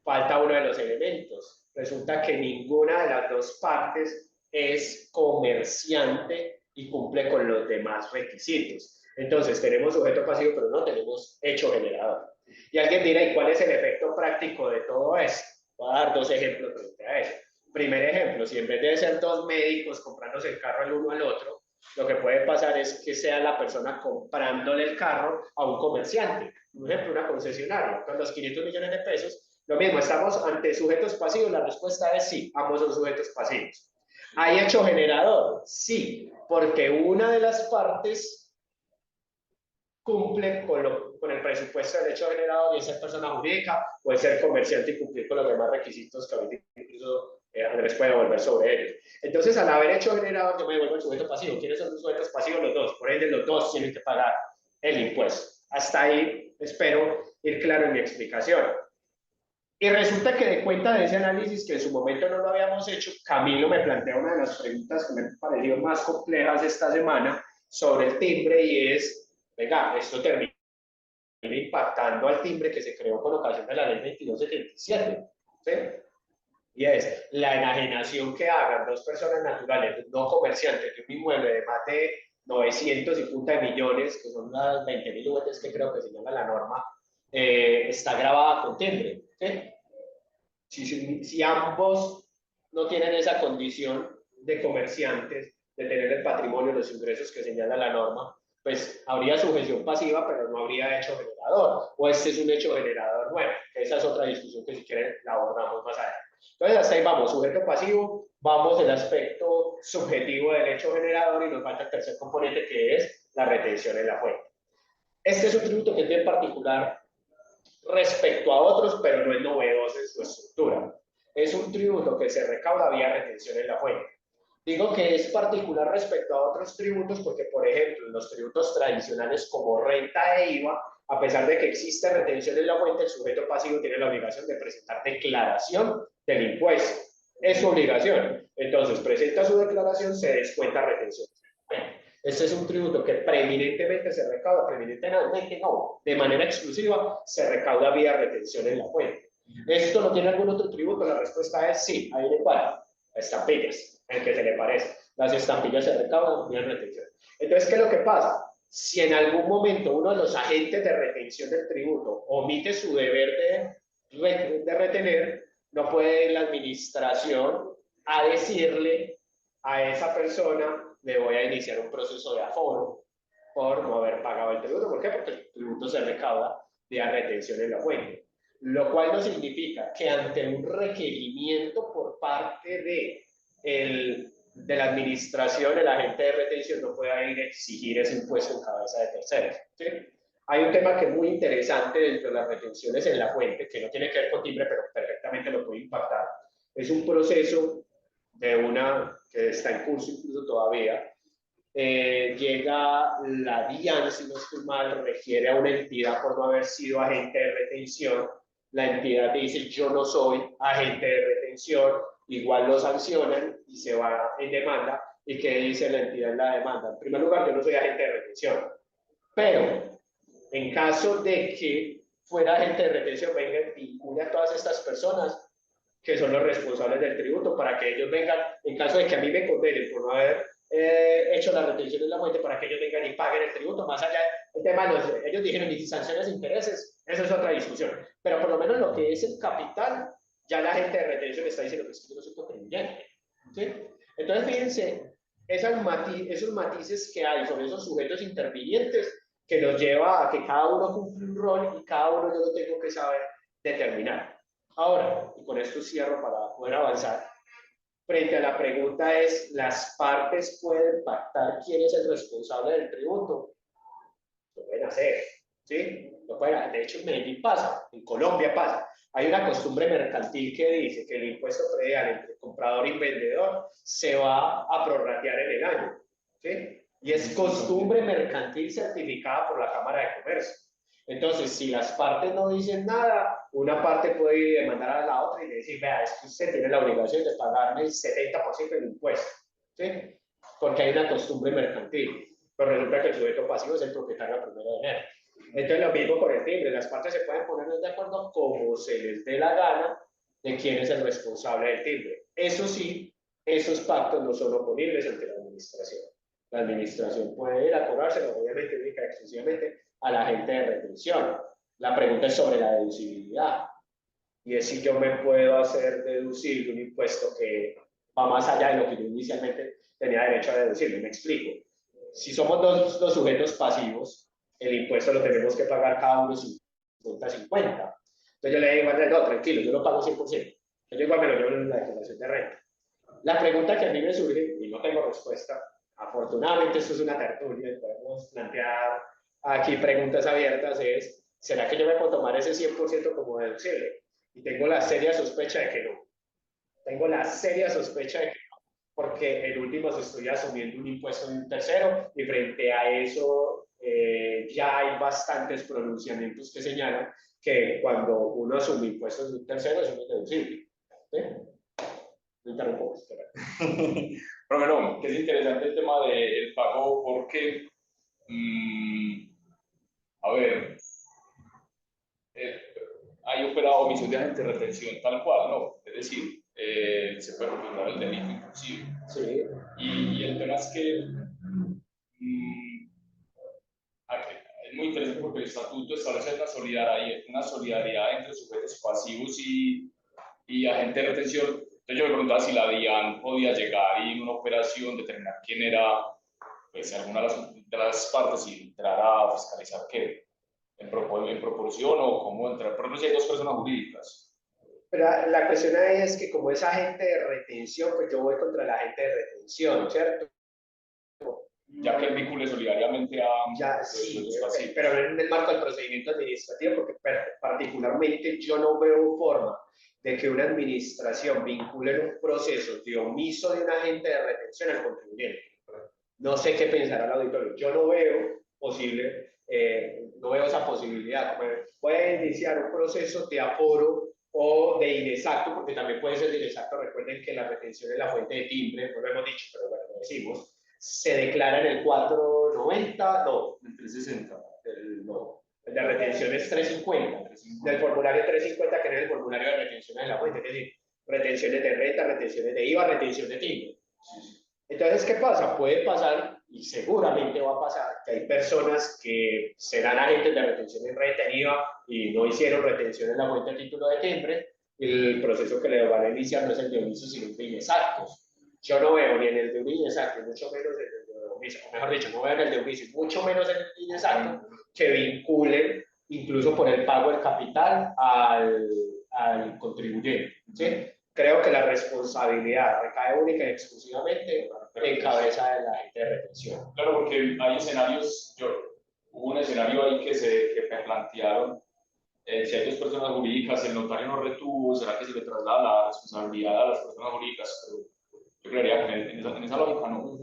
falta uno de los elementos. Resulta que ninguna de las dos partes es comerciante y cumple con los demás requisitos. Entonces, tenemos sujeto pasivo, pero no tenemos hecho generador. Y alguien dirá, ¿y cuál es el efecto práctico de todo esto? Voy a dar dos ejemplos frente a eso. Primer ejemplo, si en vez de ser dos médicos comprándose el carro el uno al otro, lo que puede pasar es que sea la persona comprándole el carro a un comerciante, por ejemplo, una concesionaria, con los 500 millones de pesos. Lo mismo, ¿estamos ante sujetos pasivos? La respuesta es sí, ambos son sujetos pasivos. ¿Hay hecho generador? Sí, porque una de las partes cumple con el presupuesto del hecho generador y es ser persona jurídica, puede ser comerciante y cumplir con los demás requisitos que ahorita incluso Andrés puede volver sobre ellos. Entonces, al haber hecho generador, yo me devuelvo el sujeto pasivo. ¿Quiénes son los sujetos pasivos? Los dos. Por ende, los dos tienen que pagar el impuesto. Hasta ahí espero ir claro en mi explicación. Y resulta que de cuenta de ese análisis, que en su momento no lo habíamos hecho, Camilo me plantea una de las preguntas que me parecieron más complejas esta semana sobre el timbre y es, venga, esto termina impactando al timbre que se creó con ocasión de la ley 2277. ¿Sí? Y es la enajenación que hagan dos personas naturales, no comerciantes, de un inmueble de más de 900 y punta de millones, que son las 20.000 VTs que creo que señala la norma, está grabada con timbre. ¿Sí? Si ambos no tienen esa condición de comerciantes, de tener el patrimonio, los ingresos que señala la norma, pues habría sujeción pasiva, pero no habría hecho generador, o este es un hecho generador nuevo, que esa es otra discusión que si quieren la abordamos más adelante. Entonces hasta ahí vamos, sujeto pasivo, vamos el aspecto subjetivo del hecho generador y nos falta el tercer componente que es la retención en la fuente. Este es un tributo que es bien particular respecto a otros, pero no es novedoso en su estructura. Es un tributo que se recauda vía retención en la fuente. Digo que es particular respecto a otros tributos porque, por ejemplo, en los tributos tradicionales como renta e IVA, a pesar de que existe retención en la fuente, el sujeto pasivo tiene la obligación de presentar declaración del impuesto. Es su obligación. Entonces, presenta su declaración, se descuenta retención. Este es un tributo que preeminentemente se recauda, preeminentemente no, de manera exclusiva se recauda vía retención en la fuente. ¿Esto no tiene algún otro tributo? La respuesta es sí, ahí le para. Estampillas, el que se le parece. Las estampillas se recaudan vía retención. Entonces, ¿qué es lo que pasa? Si en algún momento uno de los agentes de retención del tributo omite su deber de retener, no puede la administración a decirle a esa persona le voy a iniciar un proceso de aforo por no haber pagado el tributo. ¿Por qué? Porque el tributo se recauda vía retención en la fuente. Lo cual no significa que ante un requerimiento por parte de la administración, el agente de retención no pueda ir a exigir ese impuesto en cabeza de terceros. ¿Sí? Hay un tema que es muy interesante dentro de las retenciones en la fuente, que no tiene que ver con timbre, pero perfectamente lo puede impactar. Es un proceso de una que está en curso incluso todavía. Llega la DIAN, si no estoy mal, refiere a una entidad por no haber sido agente de retención. La entidad dice, yo no soy agente de retención, igual lo sancionan y se va en demanda. ¿Y qué dice la entidad en la demanda? En primer lugar, yo no soy agente de retención, pero en caso de que fuera agente de retención, venga y vincule a todas estas personas, que son los responsables del tributo, para que ellos vengan, en caso de que a mí me condenen por no haber hecho la retención de la fuente, para que ellos vengan y paguen el tributo. Más allá del tema de ellos dijeron ni sanciones e intereses, eso es otra discusión, pero por lo menos lo que es el capital, ya la gente de retención está diciendo que es que yo no soy contribuyente, ¿sí? Entonces fíjense esos matices que hay sobre esos sujetos intervinientes, que nos lleva a que cada uno cumple un rol y cada uno yo lo tengo que saber determinar. Ahora, y con esto cierro para poder avanzar, frente a la pregunta es, ¿las partes pueden pactar quién es el responsable del tributo? Lo pueden hacer, ¿sí? Lo pueden hacer. De hecho, en Medellín pasa, en Colombia pasa. Hay una costumbre mercantil que dice que el impuesto predial entre comprador y vendedor se va a prorratear en el año, ¿sí? Y es costumbre mercantil certificada por la Cámara de Comercio. Entonces, si las partes no dicen nada, una parte puede demandar a la otra y decir, vea, es que usted tiene la obligación de pagarme el 70% del impuesto, ¿sí? Porque hay una costumbre mercantil. Pero resulta que el sujeto pasivo es el propietario a 1 de enero. Entonces, lo mismo con el timbre. Las partes se pueden poner de acuerdo como se les dé la gana de quién es el responsable del timbre. Eso sí, esos pactos no son oponibles ante la administración. La administración puede ir a cobrárselo, obviamente, única y exclusivamente a la gente de retención. La pregunta es sobre la deducibilidad. Y es si yo me puedo hacer deducir un impuesto que va más allá de lo que yo inicialmente tenía derecho a deducir. Me explico. Si somos dos sujetos pasivos, el impuesto lo tenemos que pagar cada uno 50-50. Entonces yo le digo, no, tranquilo, yo lo pago 100%. Yo igual me lo llevo en la declaración de renta. La pregunta que a mí me surge, y no tengo respuesta, afortunadamente esto es una tertulia y podemos plantear aquí preguntas abiertas, es, ¿será que yo me puedo tomar ese 100% como deducible? Y tengo la seria sospecha de que no. Tengo la seria sospecha de que no, porque en último estoy asumiendo un impuesto de un tercero y frente a eso ya hay bastantes pronunciamientos que señalan que cuando uno asume impuestos de un tercero eso no es deducible. ¿Sí? Me interrumpo. Pero bueno, que es interesante el tema del pago porque, a ver, hay operado omisión de agente de retención tal cual, ¿no? Es decir, se puede configurar el delito inclusive. Sí. Y el tema es que es muy interesante porque el estatuto establece una solidaridad entre sujetos pasivos y agentes de retención. Entonces yo me preguntaba si la DIAN podía llegar y en una operación determinar quién era, pues alguna de las partes y entrar a fiscalizar qué, en proporción o cómo entrar. Por ejemplo, si hay dos personas jurídicas. Pero la cuestión ahí es que como es agente de retención, pues yo voy contra el agente de retención, ¿cierto? Ya que vincule solidariamente a ya, sí, pero en el marco del procedimiento administrativo, porque particularmente yo no veo forma de que una administración vincule en un proceso de omiso de un agente de retención al contribuyente. No sé qué pensará el auditorio. Yo no veo posible, no veo esa posibilidad. Puede iniciar un proceso de aforo o de inexacto, porque también puede ser de inexacto. Recuerden que la retención es la fuente de timbre, no lo hemos dicho, pero bueno, lo decimos. Se declara en el 490, no, el 360. No, el de retención es 350, del formulario 350, que es el formulario de retención de la fuente, es decir, retenciones de renta, retenciones de IVA, retención de timbre. Entonces, ¿qué pasa? Puede pasar, y seguramente va a pasar, que hay personas que serán agentes de retención de renta en IVA y no hicieron retención en la fuente de título de timbre, el proceso que le van a iniciar no es el de omiso, sino el de inexactos. Yo no veo ni en el de un inexacto, mucho menos en el de omiso, o mejor dicho, no veo en el de omiso, mucho menos en el de inexacto, que vinculen incluso por el pago del capital al contribuyente. ¿Sí? Creo que la responsabilidad recae única y exclusivamente en cabeza de la agente de retención. Claro, porque hay escenarios, hubo un escenario ahí que me plantearon, si hay dos personas jurídicas, el notario no retuvo, ¿será que se le traslada la responsabilidad a las personas jurídicas? Pero yo creería que en esa lógica no,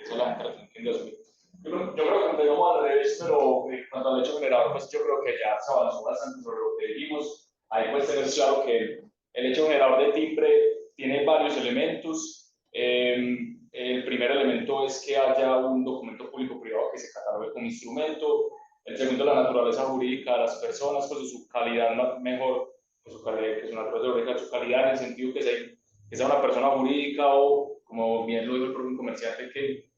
eso la gente lo entiende asumir. Yo creo que empezamos al revés, pero cuanto al hecho generador, pues yo creo que ya se avanzó bastante sobre lo que dijimos. Ahí puede tener claro que el hecho generador de timbre tiene varios elementos. El primer elemento es que haya un documento público-privado que se catalogue como instrumento. El segundo, la naturaleza jurídica de las personas, pues su calidad mejor que su naturaleza jurídica, su calidad en el sentido que sea una persona jurídica o, como bien lo dijo el propio comerciante, que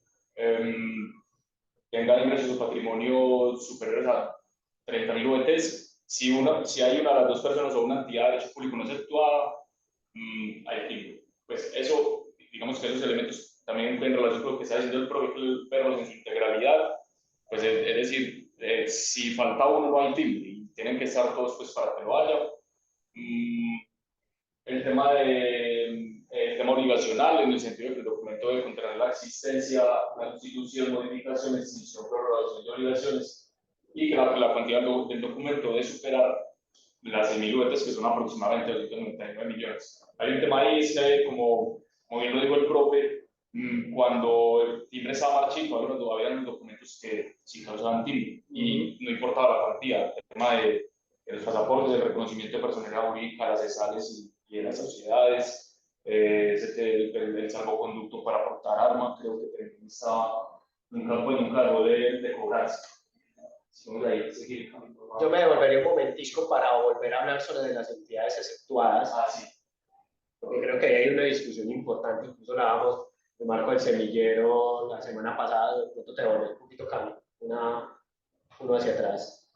tenga ingresos o patrimonio superiores a 30.000 UETs. Si hay una de las dos personas o una entidad de derecho público no exceptuada, hay timbre. Pues eso, digamos que esos elementos también en relación con lo que está diciendo el propio Perros en su integralidad, pues es decir, si falta uno no hay timbre y tienen que estar todos pues para que lo haya. El tema obligacional, en el sentido de que el documento debe contener la existencia, la constitución, modificación, extinción, prorrogación de obligaciones, y que la cuantía del documento debe superar las 6.000 UETs, que son aproximadamente 299 millones. Hay un tema ahí, es que, como bien lo dijo el profe, cuando el timbre estaba marchito, todavía había documentos que sí causaban timbre, y no importaba la cuantía, el tema de los pasaportes, el reconocimiento de personalidad jurídica, las cesales y de las sociedades, el salvoconducto para portar arma, creo que también estaba, nunca dejó de cobrarse. Yo me devolvería un momentico para volver a hablar sobre las entidades exceptuadas. Sí. Porque creo que hay una discusión importante, incluso la damos de Marco del Semillero la semana pasada, de pronto te devolví un poquito cambio, uno hacia atrás.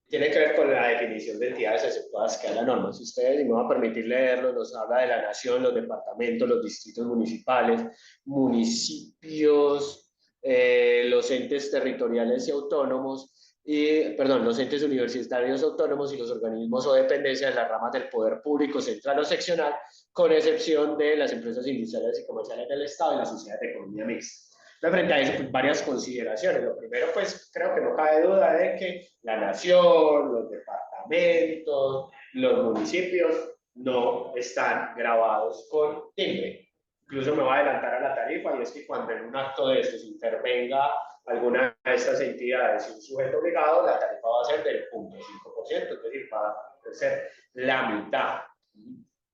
Tiene que ver con la definición de entidades exceptuadas que hay en la norma. Si ustedes, y me va a permitir leerlo, nos habla de la nación, los departamentos, los distritos municipales, municipios, los entes territoriales y autónomos, los entes universitarios autónomos y los organismos o dependencias de las ramas del poder público central o seccional, con excepción de las empresas industriales y comerciales del Estado y las sociedades de economía mixta. Frente a eso, pues, varias consideraciones. Lo primero, pues creo que no cabe duda de que la nación, los departamentos, los municipios no están grabados con timbre. Incluso me voy a adelantar a la tarifa, y es que cuando en un acto de estos intervenga alguna de estas entidades y un sujeto obligado, la tarifa va a ser del 0.5%, es decir, va a ser la mitad.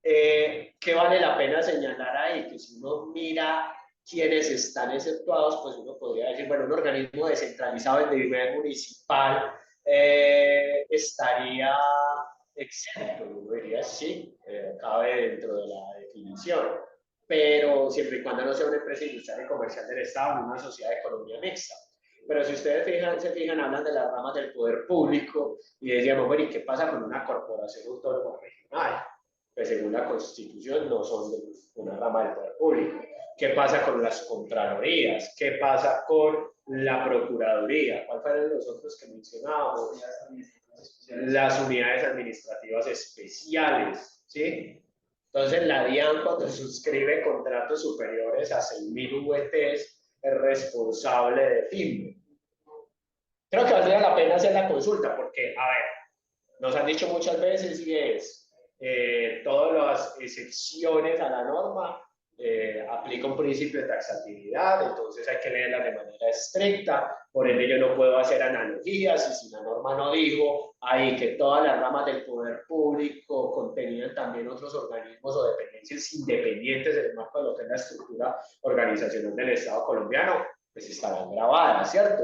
¿Qué vale la pena señalar ahí? Que si uno mira quienes están exceptuados, pues uno podría decir, bueno, un organismo descentralizado de nivel municipal estaría exento. Uno diría, sí, cabe dentro de la definición, pero siempre y cuando no sea una empresa industrial y comercial del Estado, ni una sociedad de economía mixta. Pero si ustedes se fijan, hablan de las ramas del poder público y decíamos, bueno, ¿y qué pasa con una corporación autónoma regional? Pues según la Constitución no son de una rama del poder público. ¿Qué pasa con las contralorías? ¿Qué pasa con la procuraduría? ¿Cuáles fueron los otros que mencionábamos? Las unidades administrativas especiales, ¿sí? Entonces, la DIAN, cuando suscribe contratos superiores a 6.000 UETs, es responsable de timbre. Creo que valdría la pena hacer la consulta, porque, a ver, nos han dicho muchas veces, y es, todas las excepciones a la norma aplica un principio de taxatividad, entonces hay que leerla de manera estricta, por ende yo no puedo hacer analogías, y si la norma no dijo ahí que todas las ramas del poder público contenían también otros organismos o dependencias independientes en el marco de lo que es la estructura organizacional del Estado colombiano, pues estarán grabadas, ¿cierto?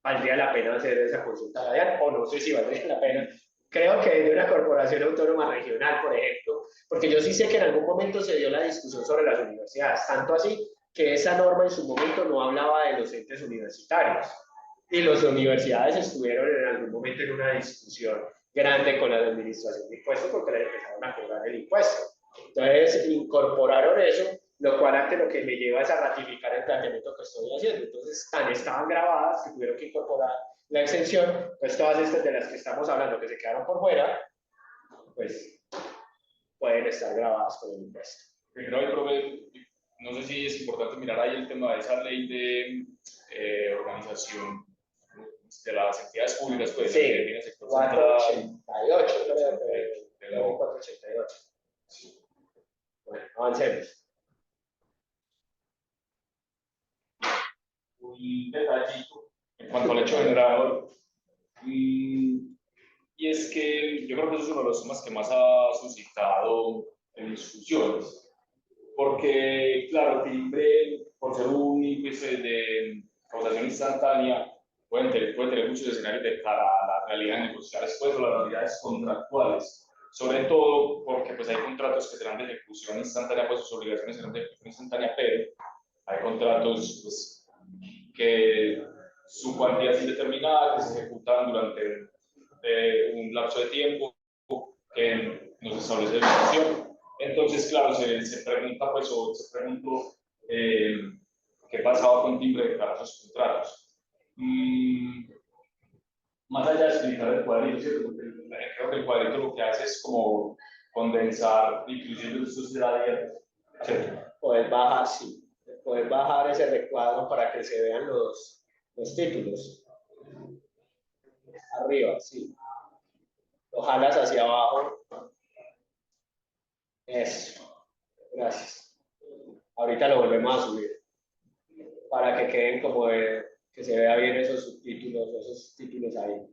Valdría la pena hacer esa consulta a la DIAN, o no sé si valdría la pena. Creo que de una corporación autónoma regional, por ejemplo, porque yo sí sé que en algún momento se dio la discusión sobre las universidades, tanto así que esa norma en su momento no hablaba de los entes universitarios, y las universidades estuvieron en algún momento en una discusión grande con la administración de impuestos porque les empezaron a cobrar el impuesto. Entonces incorporaron eso, lo cual ante lo que me lleva es a ratificar el planteamiento que estoy haciendo. Entonces, estaban grabadas que tuvieron que incorporar la exención, pues todas estas de las que estamos hablando que se quedaron por fuera, pues pueden estar grabadas con el impuesto. Primero, profe, no sé si es importante mirar ahí el tema de esa ley de organización de las entidades públicas, pues, sí, 488, creo, 488. Sí. Bueno, avancemos. Un detallito en cuanto al hecho generador, y es que yo creo que eso es uno de los temas que más ha suscitado en discusiones, porque claro, el timbre, por ser un índice de causación instantánea, puede tener muchos escenarios de cara a la realidad de negociar después o las realidades contractuales, sobre todo porque pues hay contratos que serán de ejecución instantánea, pues sus obligaciones serán de ejecución instantánea, pero hay contratos pues, que su cuantía es indeterminada, que se ejecutan durante un lapso de tiempo que nos establece la legislación. Entonces, claro, se pregunta, pues, o se preguntó qué pasaba con timbre de cara a esos contratos. Más allá de explicar el cuadrito, ¿cierto? Porque creo que el cuadrito lo que hace es como condensar, incluyendo estos gradientes, ¿cierto? Poder bajar ese recuadro para que se vean los títulos. Arriba, sí. Lo jalas hacia abajo. Eso. Gracias. Ahorita lo volvemos a subir. Para que queden como que se vea bien esos subtítulos, esos títulos ahí.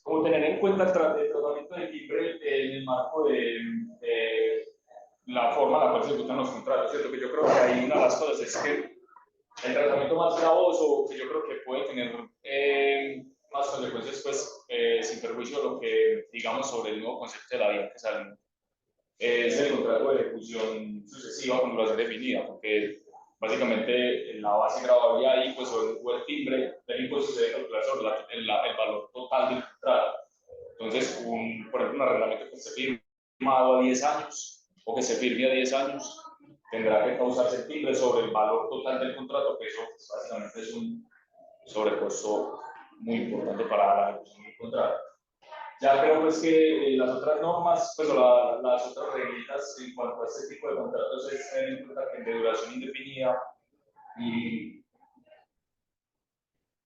Como tener en cuenta el tratamiento de timbre en el marco de la forma en la cual se ejecutan los contratos, ¿cierto? Que yo creo que ahí una de las cosas es que el tratamiento más gravoso que yo creo que puede tener más consecuencias, pues, sin perjuicio de lo que digamos sobre el nuevo concepto de la vía que sale, es el contrato de ejecución sucesiva con duración definida, porque básicamente la base grabable ahí, pues, o el timbre del impuesto se debe calcular sobre el valor total del contrato. Entonces, por ejemplo, un arrendamiento que esté firmado a 10 años o que se firme a 10 años, tendrá que causarse el timbre sobre el valor total del contrato, que eso pues, básicamente es un sobrecosto muy importante para la ejecución del contrato. Ya creo pues que las otras normas, pues o las otras reglitas en cuanto a este tipo de contratos es tener en cuenta que de duración indefinida y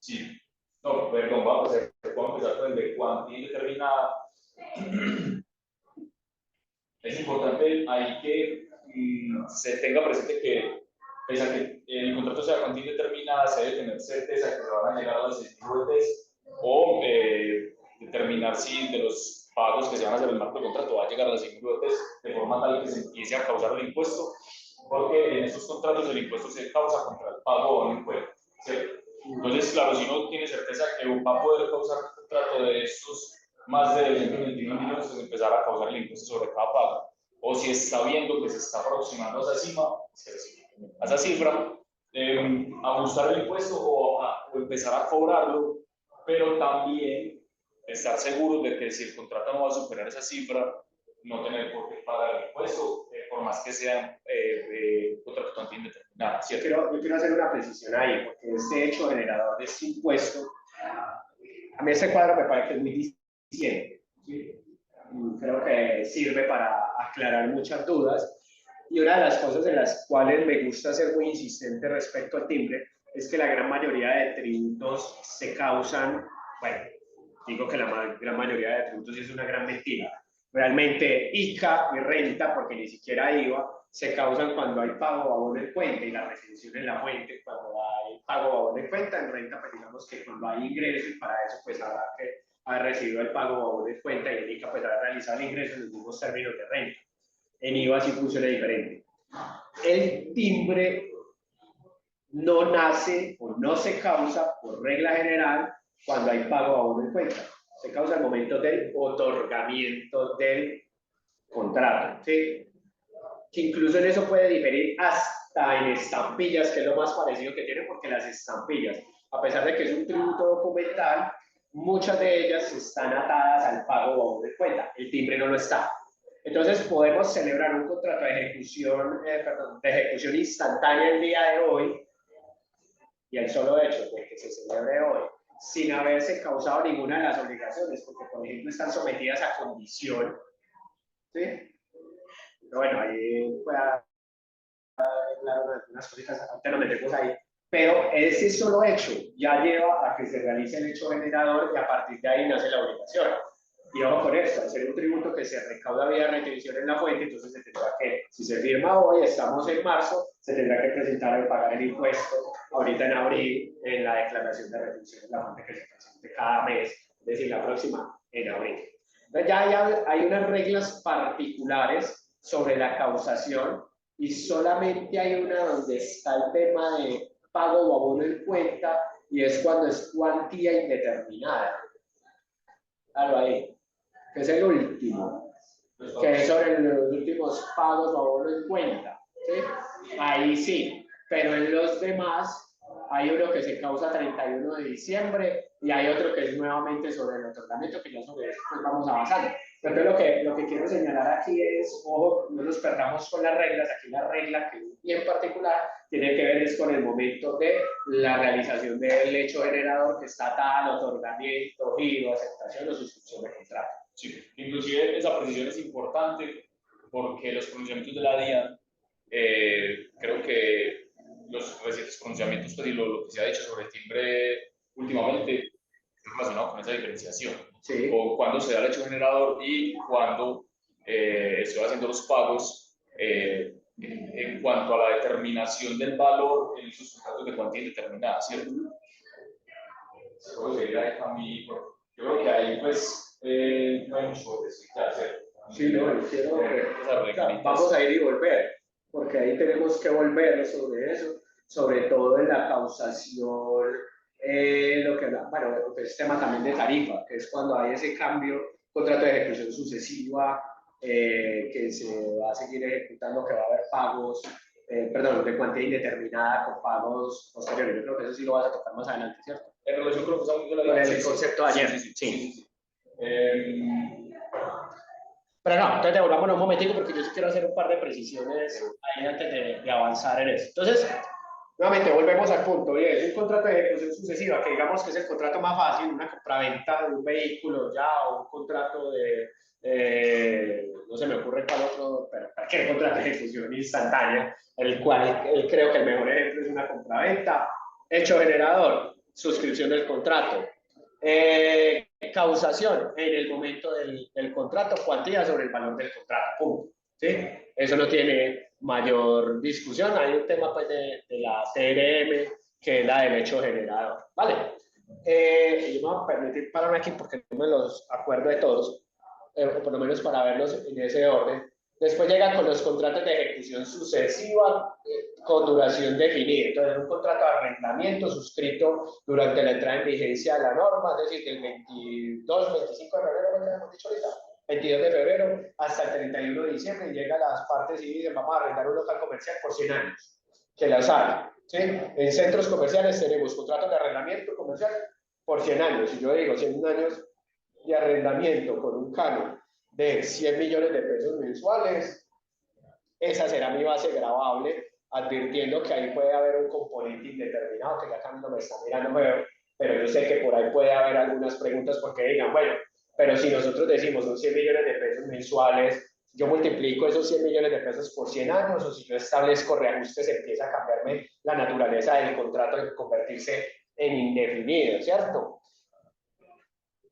sí, no, perdón, vamos a empezar con el de cuantía indeterminada. Es importante ahí que se tenga presente que, pese a que el contrato sea cuantía indeterminada, se debe tener certeza que se van a llegar a las IVTs o determinar si de los pagos que se van a hacer en el marco del contrato va a llegar a las IVTs de forma tal que se empiece a causar el impuesto, porque en estos contratos el impuesto se causa contra el pago o el impuesto. ¿Cierto? Entonces, claro, si no tiene certeza que va a poder causar el contrato de estos más de 221 millones, pues empezar a causar el impuesto sobre cada pago. O si está viendo que se está aproximando a esa cifra, ajustar el impuesto o empezar a cobrarlo, pero también estar seguro de que si el contrato no va a superar esa cifra, no tener por qué pagar el impuesto, por más que sea contrato indeterminado. Yo quiero hacer una precisión ahí, porque este hecho generador de este impuesto, a mí este cuadro me parece muy diciente. ¿Sí? Creo que sirve para aclarar muchas dudas. Y una de las cosas en las cuales me gusta ser muy insistente respecto al timbre es que la gran mayoría de tributos se causan, bueno, digo que la gran mayoría de tributos es una gran mentira. Realmente ICA y renta, porque ni siquiera IVA, se causan cuando hay pago o abono en cuenta y la retención en la fuente cuando hay pago o abono en cuenta. En renta, pues digamos que cuando hay ingresos y para eso pues habrá que haber recibido el pago o abono en cuenta y en ICA pues haber realizado el ingreso en los mismos términos de renta. En IVA sí funciona diferente. El timbre no nace o no se causa por regla general cuando hay pago a uno en cuenta. Se causa al momento del otorgamiento del contrato. ¿Sí? Que incluso en eso puede diferir hasta en estampillas, que es lo más parecido que tiene, porque las estampillas, a pesar de que es un tributo documental, muchas de ellas están atadas al pago a uno en cuenta. El timbre no lo está. Entonces podemos celebrar un contrato de ejecución instantánea el día de hoy, y el solo hecho de que se celebre hoy, sin haberse causado ninguna de las obligaciones, porque por ejemplo están sometidas a condición, ¿sí? Pero bueno, ahí puede haber algunas cositas, ahorita nos metemos ahí, pero ese solo hecho ya lleva a que se realice el hecho generador y a partir de ahí nace la obligación. Y vamos con esto, al ser un tributo que se recauda vía retención en la fuente, entonces se tendrá que, si se firma hoy, estamos en marzo, se tendrá que presentar el pagar el impuesto ahorita en abril en la declaración de retención en la fuente que se presente cada mes, es decir, la próxima en abril. Entonces ya hay unas reglas particulares sobre la causación y solamente hay una donde está el tema de pago o abono en cuenta, y es cuando es cuantía indeterminada. Claro, ahí, que es el último, que es sobre los últimos pagos o abono en cuenta. ¿Sí? Ahí sí, pero en los demás hay uno que se causa 31 de diciembre y hay otro que es nuevamente sobre el otorgamiento, que ya sobre eso pues vamos avanzando. Entonces lo que quiero señalar aquí es, ojo, no nos perdamos con las reglas. Aquí la regla que en particular tiene que ver es con el momento de la realización del hecho generador, que está atada al otorgamiento, giro, aceptación o suscripción de contrato. Sí, inclusive esa precisión es importante porque los pronunciamientos de la DIAN, creo que los recientes pronunciamientos, pues, y lo que se ha dicho sobre el timbre últimamente, está relacionado con esa diferenciación, sí, con cuando se da el hecho generador y cuando estoy haciendo los pagos en cuanto a la determinación del valor en esos contratos de cuantía indeterminada, ¿cierto? Puedo seguir ahí a mí, yo creo que ahí pues no hay mucho que hacer. Sí, no, quiero, vamos a ir y volver, porque ahí tenemos que volver sobre eso, sobre todo en la causación, lo que, bueno, es tema también de tarifa, que es cuando hay ese cambio, contrato de ejecución sucesiva, que se va a seguir ejecutando, que va a haber pagos, perdón, de cuantía indeterminada con pagos posteriores. Yo creo que eso sí lo vas a tocar más adelante, ¿cierto? En relación con lo que estamos viendo con el concepto de ayer. Sí. Pero no, entonces devolvámonos un momentico porque yo sí quiero hacer un par de precisiones ahí antes de avanzar en eso. Entonces, nuevamente volvemos al punto, y es un contrato de ejecución sucesiva, que digamos que es el contrato más fácil, una compraventa de un vehículo ya, o un contrato no se me ocurre cuál otro, pero cualquier contrato de ejecución instantánea, el cual creo que el mejor ejemplo es una compraventa, hecho generador, suscripción del contrato, causación en el momento del contrato, cuantía sobre el valor del contrato, punto. ¿Sí? Eso no tiene mayor discusión. Hay un tema pues, de la TRM, que es la del hecho generador. ¿Vale? Yo me voy a permitir pararme aquí porque no me los acuerdo de todos, por lo menos para verlos en ese orden. Después llega con los contratos de ejecución sucesiva con duración definida. Entonces, un contrato de arrendamiento suscrito durante la entrada en vigencia de la norma, es decir, del 22, 25 de febrero, ¿no hemos dicho ahorita? 22 de febrero hasta el 31 de diciembre, y llega a las partes y dicen, vamos a arrendar un local comercial por 100 años, que las hay. ¿Sí? En centros comerciales tenemos contratos de arrendamiento comercial por 100 años. Si yo digo 100 años de arrendamiento con un canon de 100 millones de pesos mensuales, esa será mi base gravable, advirtiendo que ahí puede haber un componente indeterminado, que ya Camilo me está mirando, pero yo sé que por ahí puede haber algunas preguntas porque digan, bueno, pero si nosotros decimos son 100 millones de pesos mensuales, yo multiplico esos 100 millones de pesos por 100 años, o si yo establezco reajustes, empieza a cambiarme la naturaleza del contrato y convertirse en indefinido, ¿cierto?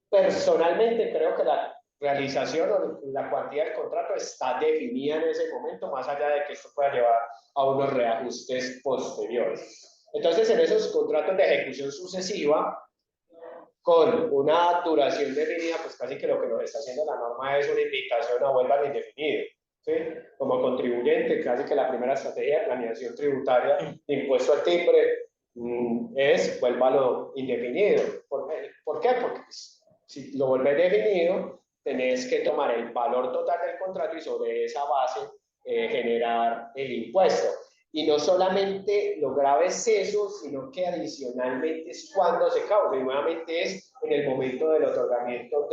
Personalmente creo que la realización o la cuantía del contrato está definida en ese momento, más allá de que esto pueda llevar a unos reajustes posteriores. Entonces, en esos contratos de ejecución sucesiva, con una duración definida, pues casi que lo que nos está haciendo la norma es una invitación a vuelva al indefinido. ¿Sí? Como contribuyente, casi que la primera estrategia de planeación tributaria de impuesto al timbre es vuelva a lo indefinido. ¿Por qué? Porque si lo vuelves definido, tenés que tomar el valor total del contrato y sobre esa base generar el impuesto. Y no solamente lo grave es eso, sino que adicionalmente es cuando se causa, y nuevamente es en el momento del otorgamiento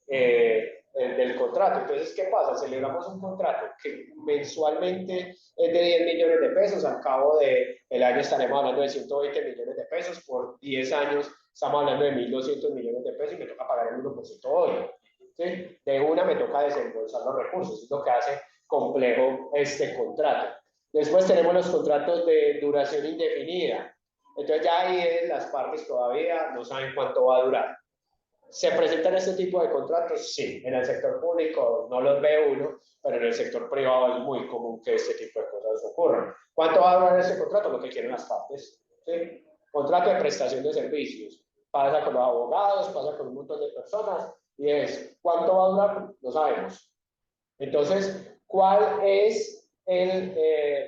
del contrato. Entonces, ¿qué pasa? Celebramos un contrato que mensualmente es de 10 millones de pesos, al cabo del año estaremos hablando de 120 millones de pesos, por 10 años estamos hablando de 1.200 millones de pesos y me toca pagar el 1% hoy. ¿Sí? De una me toca desembolsar los recursos, es lo que hace complejo este contrato. Después tenemos los contratos de duración indefinida. Entonces ya ahí las partes todavía no saben cuánto va a durar. ¿Se presentan este tipo de contratos? Sí. En el sector público no los ve uno, pero en el sector privado es muy común que este tipo de cosas ocurran. ¿Cuánto va a durar este contrato? Lo que quieren las partes. ¿Sí? Contrato de prestación de servicios. Pasa con los abogados, pasa con un montón de personas, y es, ¿cuánto va a durar? No sabemos. Entonces, ¿cuál es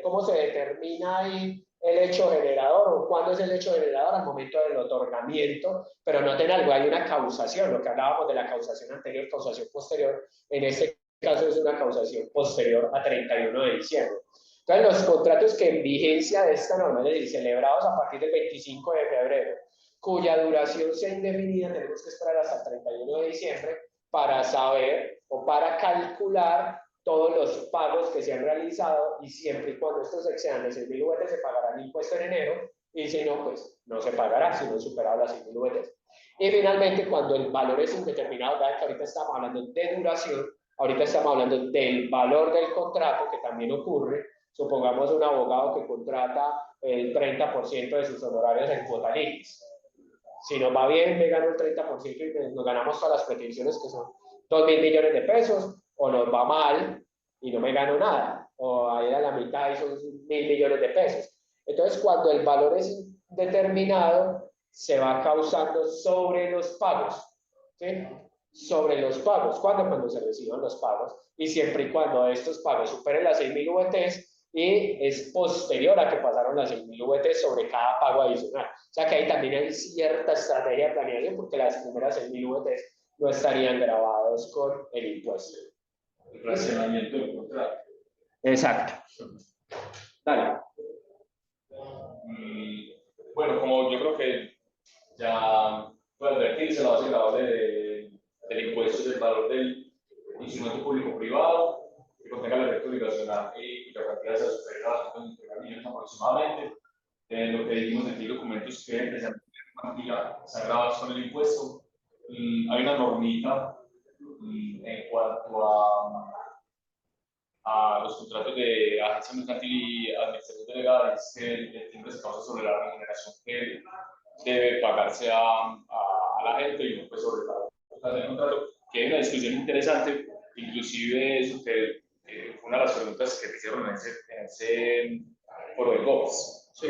cómo se determina ahí el hecho generador o cuándo es el hecho generador al momento del otorgamiento, pero noten algo, hay una causación, lo que hablábamos de la causación anterior, causación posterior, en este caso es una causación posterior a 31 de diciembre. Entonces, los contratos que en vigencia de esta norma, es decir, celebrados a partir del 25 de febrero, cuya duración sea indefinida, tenemos que esperar hasta el 31 de diciembre para saber o para calcular todos los pagos que se han realizado y siempre y cuando estos excedan de 6.000 UVT se pagará el impuesto en enero y si no, pues no se pagará si no he superado las 6.000 UVT. Y finalmente, cuando el valor es indeterminado, vean que ahorita estamos hablando de duración, ahorita estamos hablando del valor del contrato, que también ocurre. Supongamos un abogado que contrata el 30% de sus honorarios en cuota litis. Si nos va bien, me gano el 30% y nos ganamos todas las pretensiones que son 2.000 millones de pesos, o nos va mal y no me gano nada, o ahí a la mitad y son 1.000 millones de pesos. Entonces, cuando el valor es determinado, se va causando sobre los pagos, ¿sí? Sobre los pagos. ¿Cuándo? Cuando se reciban los pagos, y siempre y cuando estos pagos superen las 6.000 UVTs y es posterior a que pasaron las 6.000 VT sobre cada pago adicional. O sea que ahí también hay cierta estrategia de planeación porque las primeras 6.000 VT no estarían grabados con el impuesto. El fraccionamiento del contrato. Exacto. Dale. Bueno, como yo creo que ya puede advertirse la base gravable del impuesto es el valor del instrumento público-privado que contenga el efecto obligacional y la cantidad sea superior a 250 millones aproximadamente. Lo que dijimos en los documentos que están grabados con el impuesto. Hay una normita en cuanto a los contratos de agencia mercantil y administración delegada, es que el timbre se causa sobre la remuneración que debe pagarse a la gente y no pues sobre el contrato, que hay una discusión interesante, inclusive eso que fue una de las preguntas que te hicieron en ese foro de GOPS. Sí.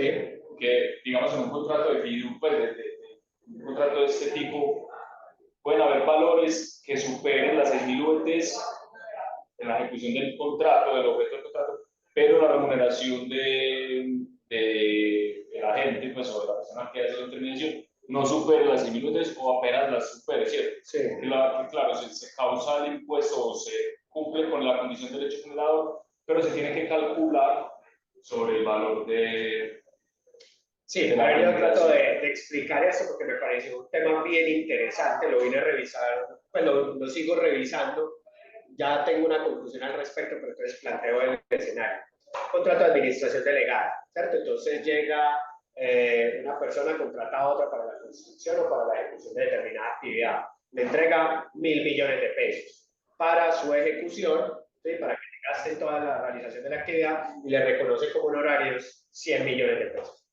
Que digamos en un contrato definido, pues un contrato de este tipo, pueden haber valores que superen las 6.000 UVTs en la ejecución del contrato, del objeto del contrato, pero la remuneración de la gente, pues, o de la persona que hace la intermediación, no supere las 6.000 UVTs o apenas las supere, ¿cierto? Sí. Claro, se causa el impuesto o se cumple con la condición del hecho generador, pero se tiene que calcular sobre el valor de... Sí, a ver, yo trato de explicar eso porque me pareció un tema bien interesante, lo vine a revisar, pues lo sigo revisando, ya tengo una conclusión al respecto, pero entonces planteo el escenario. Contrato de administración delegada, ¿cierto? Entonces llega una persona, contrata a otra para la construcción o para la ejecución de determinada actividad, le entrega 1.000 millones de pesos para su ejecución, ¿sí? Para que gaste toda la realización de la actividad y le reconoce como honorarios 100 millones de pesos.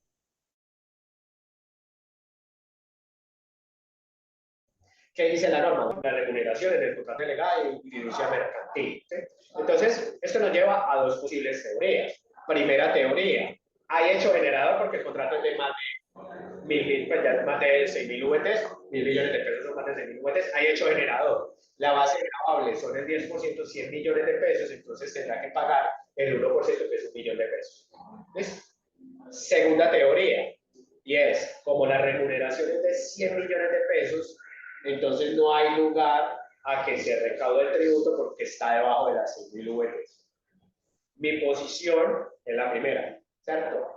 ¿Qué dice la norma? La remuneración en el contrato delegado y fiducia mercantil. ¿Sí? Entonces, esto nos lleva a dos posibles teorías. Primera teoría, hay hecho generador porque el contrato es de más de pues ya más de 6.000 VTs, 1.000 millones de pesos son más de 6.000 VTs, hay hecho generador. La base gravable son el 10%, 100 millones de pesos, entonces tendrá que pagar el 1% que es 1 millón de pesos. ¿Listo? Segunda teoría, y es, como la remuneración es de 100 millones de pesos, entonces no hay lugar a que se recaude el tributo porque está debajo de las 6.000 VTs. Mi posición es la primera, ¿cierto?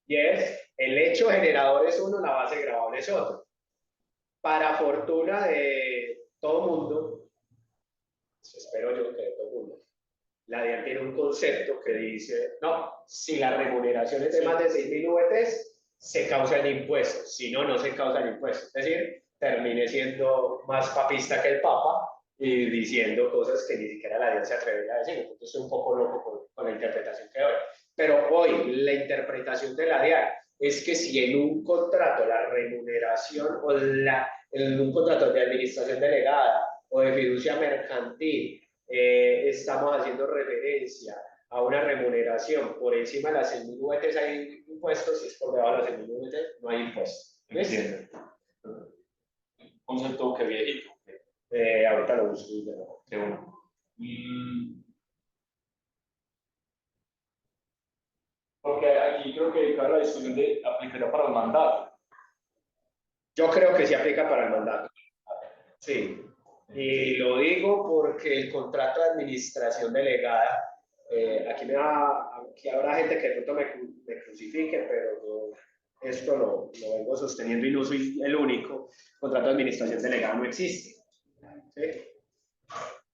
Y es, el hecho generador es uno, la base gravable es otro. Para fortuna de todo mundo, espero yo que de todo mundo, la DIAN tiene un concepto que dice, no, si la remuneración es de más de 6.000 VTs, se causa el impuesto, si no, no se causa el impuesto. Es decir, termine siendo más papista que el Papa y diciendo cosas que ni siquiera la DIAN se atrevería a decir. Entonces estoy un poco loco con la interpretación que doy. Pero hoy la interpretación de la DIAN es que si en un contrato la remuneración o en un contrato de administración delegada o de fiducia mercantil estamos haciendo referencia a una remuneración por encima de las 6.000 VTs hay impuestos, si es por debajo de las 6.000 VTs no hay impuestos. Entiendo. Concepto que viejito. Ahorita lo busco de nuevo. De uno. porque aquí creo que cabe la discusión de aplicaría para el mandato. Yo creo que sí aplica para el mandato. Sí. Y lo digo porque el contrato de administración delegada, aquí habrá gente que de pronto me crucifique, pero yo esto lo vengo sosteniendo y no soy el único. El contrato de administración delegada no existe. ¿Sí?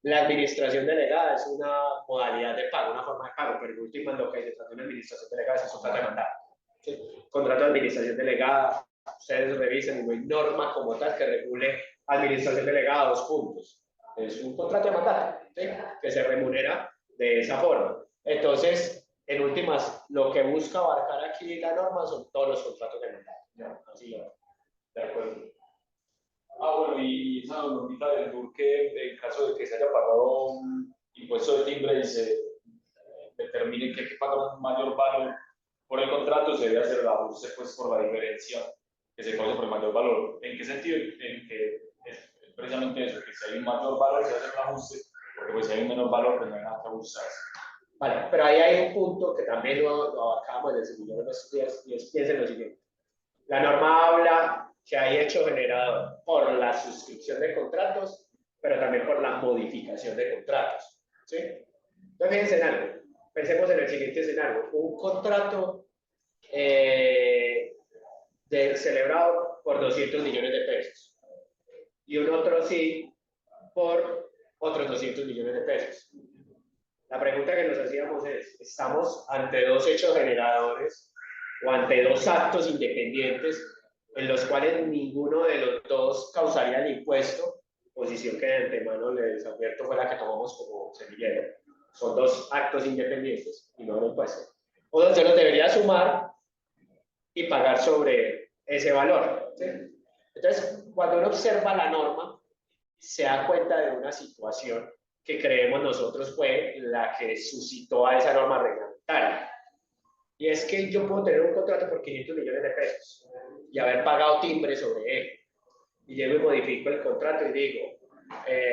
La administración delegada es una modalidad de pago, una forma de pago, pero en última lo que se trata de una administración delegada es un contrato de mandato. ¿Sí? Contrato de administración delegada, ustedes revisen y no hay norma como tal que regule administración delegada, 2 puntos. Es un contrato de mandato, ¿sí? Que se remunera de esa forma. Entonces, en últimas, lo que busca abarcar aquí la norma son todos los contratos de mandato. ¿No? Así lo, de acuerdo. Bueno, y esa normita del DUR que en caso de que se haya pagado un impuesto de timbre y se determine que hay que pagar un mayor valor por el contrato, se debe hacer el ajuste pues, por la diferencia que se cause por el mayor valor. ¿En qué sentido? En que es precisamente eso, que si hay un mayor valor se hace un ajuste, porque pues, si hay un menor valor pues no hay nada que ajustarse. Vale, pero ahí hay un punto que también lo abarcamos en el seminario de estos días, y es piensen lo siguiente. La norma habla que hay hecho generado por la suscripción de contratos, pero también por la modificación de contratos. ¿Sí? Entonces, fíjense en algo. Pensemos en el siguiente escenario. Un contrato celebrado por 200 millones de pesos y un otro sí por otros 200 millones de pesos. La pregunta que nos hacíamos es, ¿estamos ante 2 hechos generadores o ante 2 actos independientes en los cuales ninguno de los 2 causaría el impuesto? Posición que de antemano les advierto fue la que tomamos como semillero. Son 2 actos independientes y no el impuesto. O se los debería sumar y pagar sobre ese valor. ¿Sí? Entonces, cuando uno observa la norma, se da cuenta de una situación que creemos nosotros fue la que suscitó a esa norma reglamentaria. Y es que yo puedo tener un contrato por 500 millones de pesos y haber pagado timbre sobre él. Y llego y modifico el contrato y digo,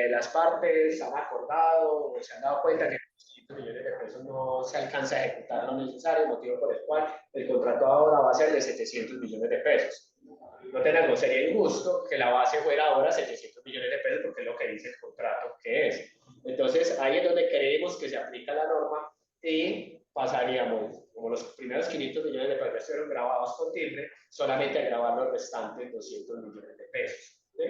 las partes han acordado o se han dado cuenta que 500 millones de pesos no se alcanza a ejecutar lo necesario, motivo por el cual el contrato ahora va a ser de 700 millones de pesos. No tenemos, sería injusto que la base fuera ahora 700 millones de pesos porque es lo que dice el contrato que es. Entonces ahí es donde creemos que se aplica la norma y pasaríamos, como los primeros 500 millones de pesos estuvieron grabados con timbre, solamente a grabar los restantes 200 millones de pesos. ¿Sí?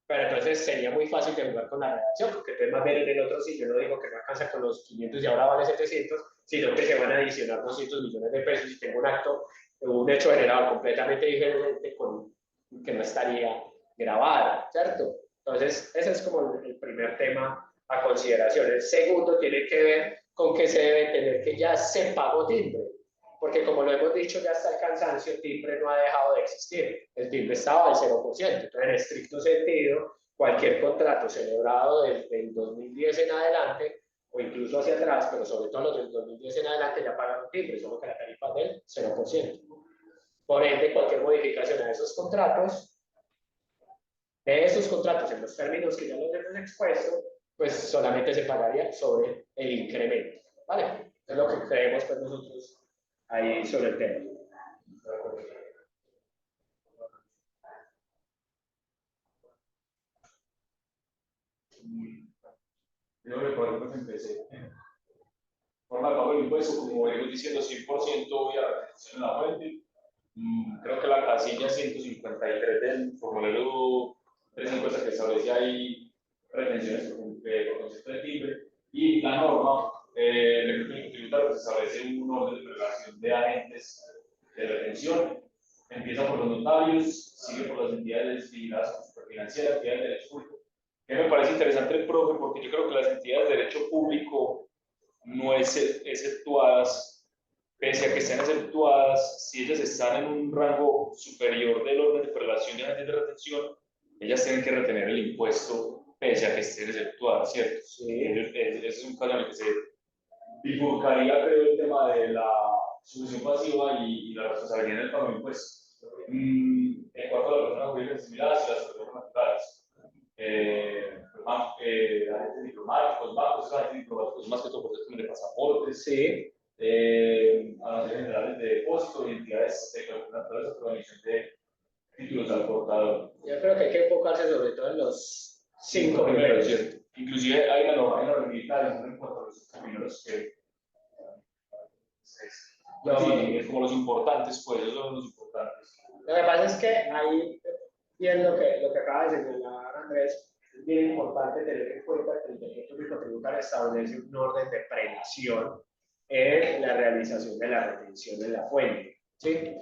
Pero entonces sería muy fácil de jugar con la redacción, porque entonces más bien en el otro sitio no digo que no alcanza con los 500 y ahora vale 700, sino que se van a adicionar 200 millones de pesos y tengo un hecho generado completamente diferente con que no estaría grabado, ¿cierto? Entonces, ese es como el primer tema a consideración. El segundo tiene que ver con que se debe tener que ya se pagó timbre, porque como lo hemos dicho ya hasta el cansancio, el timbre no ha dejado de existir, el timbre estaba al 0%, entonces en estricto sentido, cualquier contrato celebrado desde el 2010 en adelante, o incluso hacia atrás, pero sobre todo los del 2010 en adelante ya pagaron timbre, solo que la tarifa del 0%. Por ende, cualquier modificación a esos contratos, en los términos que ya los hemos expuesto, pues solamente se pagaría sobre el incremento, ¿vale? Es lo que creemos pues nosotros ahí sobre el tema. Yo recuerdo que empecé. Forma de pago del impuesto, como venimos diciendo, 100% vía retención en la fuente. Creo que la casilla 153 del formulario 350 que establece ahí retenciones por concepto de timbre. Y la norma del decreto tributario se establece un orden de relación de agentes de retención. Empieza por los notarios, sigue por las entidades vigiladas por superfinanciera, entidades de derecho público. Que me parece interesante el profe, porque yo creo que las entidades de derecho público no exceptuadas, pese a que estén exceptuadas, si ellas están en un rango superior del orden de prelación de agentes de retención, ellas tienen que retener el impuesto pese a que estén exceptuadas, ¿cierto? Sí. Ese es un caso en el que se bifurcaría, creo, el tema de la sujeción pasiva y la responsabilidad del pago de impuestos. En cuanto a las personas jurídicas similares y las personas naturales. Agentes diplomáticos, bancos, agentes diplomáticos, más que todo por temas de pasaportes. Sí. No, yo creo que hay que enfocarse sobre todo en los 5 primeros. ¿Cierto? Inclusive hay una normita en cuanto a los primeros que sí, es como los importantes, pues esos son los importantes. Lo que pasa es que ahí, viendo lo que acaba de señalar Andrés, es bien importante tener en cuenta que el decreto único tributario establece un orden de prelación en la realización de la retención en la fuente, ¿sí?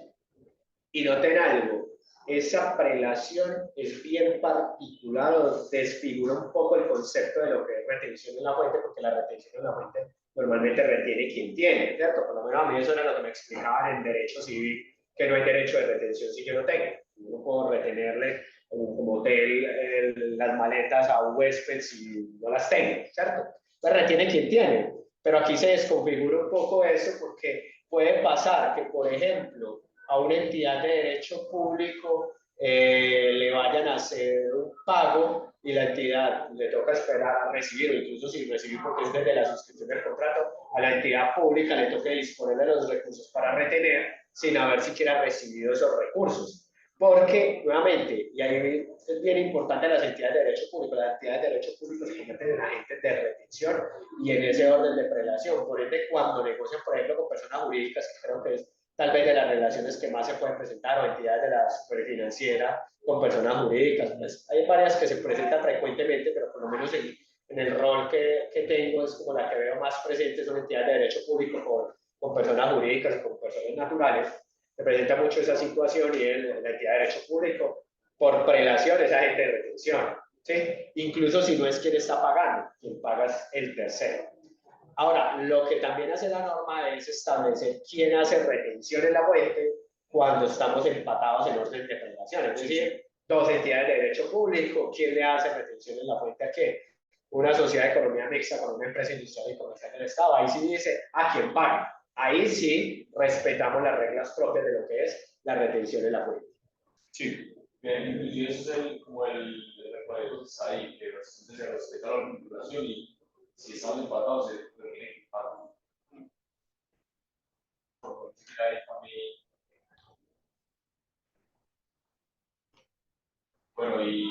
Y noten algo, esa prelación es bien particular o desfigura un poco el concepto de lo que es retención en la fuente, porque la retención en la fuente normalmente retiene quien tiene, ¿cierto? Por lo menos a mí eso era lo que me explicaban en derecho civil, que no hay derecho de retención si yo no tengo. Yo no puedo retenerle como hotel las maletas a un huésped si no las tengo, ¿cierto? Las retiene quien tiene, pero aquí se desconfigura un poco eso porque puede pasar que, por ejemplo, a una entidad de derecho público le vayan a hacer un pago y la entidad le toca esperar a recibir, o incluso sin recibir porque es desde la suscripción del contrato, a la entidad pública le toque disponer de los recursos para retener sin haber siquiera recibido esos recursos. Porque, nuevamente, y ahí es bien importante las entidades de derecho público, las entidades de derecho público se convierten en agentes de retención y en ese orden de prelación. Por ende, cuando negocian, por ejemplo, con personas jurídicas, que creo que es tal vez de las relaciones que más se pueden presentar, o entidades de la superfinanciera con personas jurídicas, pues hay varias que se presentan frecuentemente, pero por lo menos en el rol que tengo es como la que veo más presente, son entidades de derecho público con personas jurídicas y con personas naturales. Se presenta mucho esa situación y en la entidad de derecho público, por prelación, es agente de retención, ¿sí? Incluso si no es quien está pagando, quien paga es el tercero. Ahora, lo que también hace la norma es establecer quién hace retención en la fuente cuando estamos empatados en orden de prelación. Es decir, dos entidades de derecho público, quién le hace retención en la fuente a qué. Una sociedad de economía mixta con una empresa industrial y comercial del Estado. Ahí sí dice a quién paga. Ahí sí respetamos las reglas propias de lo que es la retención en la fuente. Sí, inclusive eso es como el recuadro que está ahí, que se respeta la vinculación y si estamos empatados se tiene que pagar. Bueno, y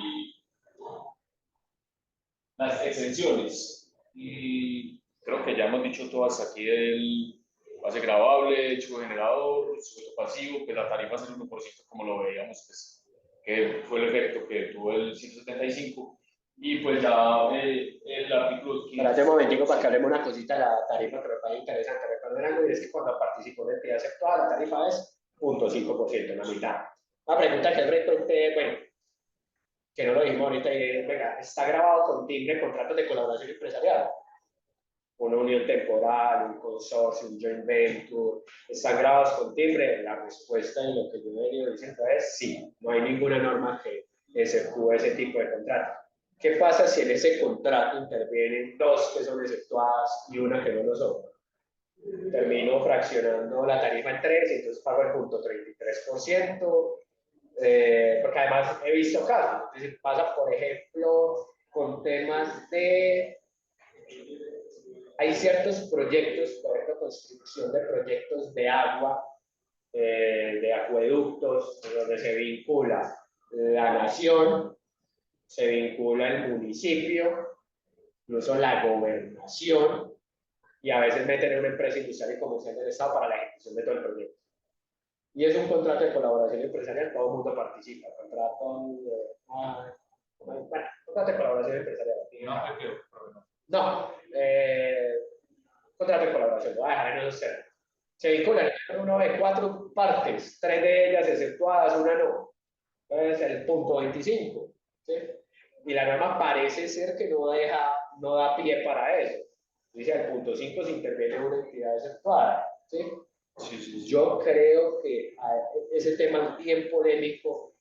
las exenciones. Y creo que ya hemos dicho todas aquí del base grabable, hecho generador, sujeto pasivo, que la tarifa es el 1%, como lo veíamos, pues, que fue el efecto que tuvo el 175. Y pues ya el artículo 15. Espérate un momentico para que hablemos una cosita de la tarifa, que me parece interesante. Recuerden algo, y es que cuando participó de entidad aceptada, la tarifa es 0.5%, la mitad. Una pregunta que el reto, bueno, que no lo dijimos ahorita, y venga, está grabado con timbre contratos de colaboración empresarial. Una unión temporal, un consorcio, un joint venture, están grabados con timbre. La respuesta en lo que yo he venido diciendo es sí, no hay ninguna norma que exceptúe ese tipo de contrato. ¿Qué pasa si en ese contrato intervienen dos que son exceptuadas y una que no lo son? Termino fraccionando la tarifa en tres y entonces pago el 0.33%, porque además he visto casos, es decir, pasa por ejemplo con temas de, hay ciertos proyectos, por ejemplo construcción de proyectos de agua, de acueductos, donde se vincula la nación, se vincula el municipio, incluso la gobernación, y a veces meten en una empresa industrial y comercial del Estado para la ejecución de todo el proyecto. Y es un contrato de colaboración empresarial, todo el mundo participa. Contrato contrato de colaboración empresarial. No, contrato de colaboración, voy a dejar en esos términos. Se vincula uno de cuatro partes, tres de ellas exceptuadas, una no. Entonces el punto 25. ¿Sí? Y la norma parece ser que no da pie para eso. Dice al punto 5 se interviene una entidad exceptuada. ¿Sí? Sí. Yo creo que ese tema es bien polémico.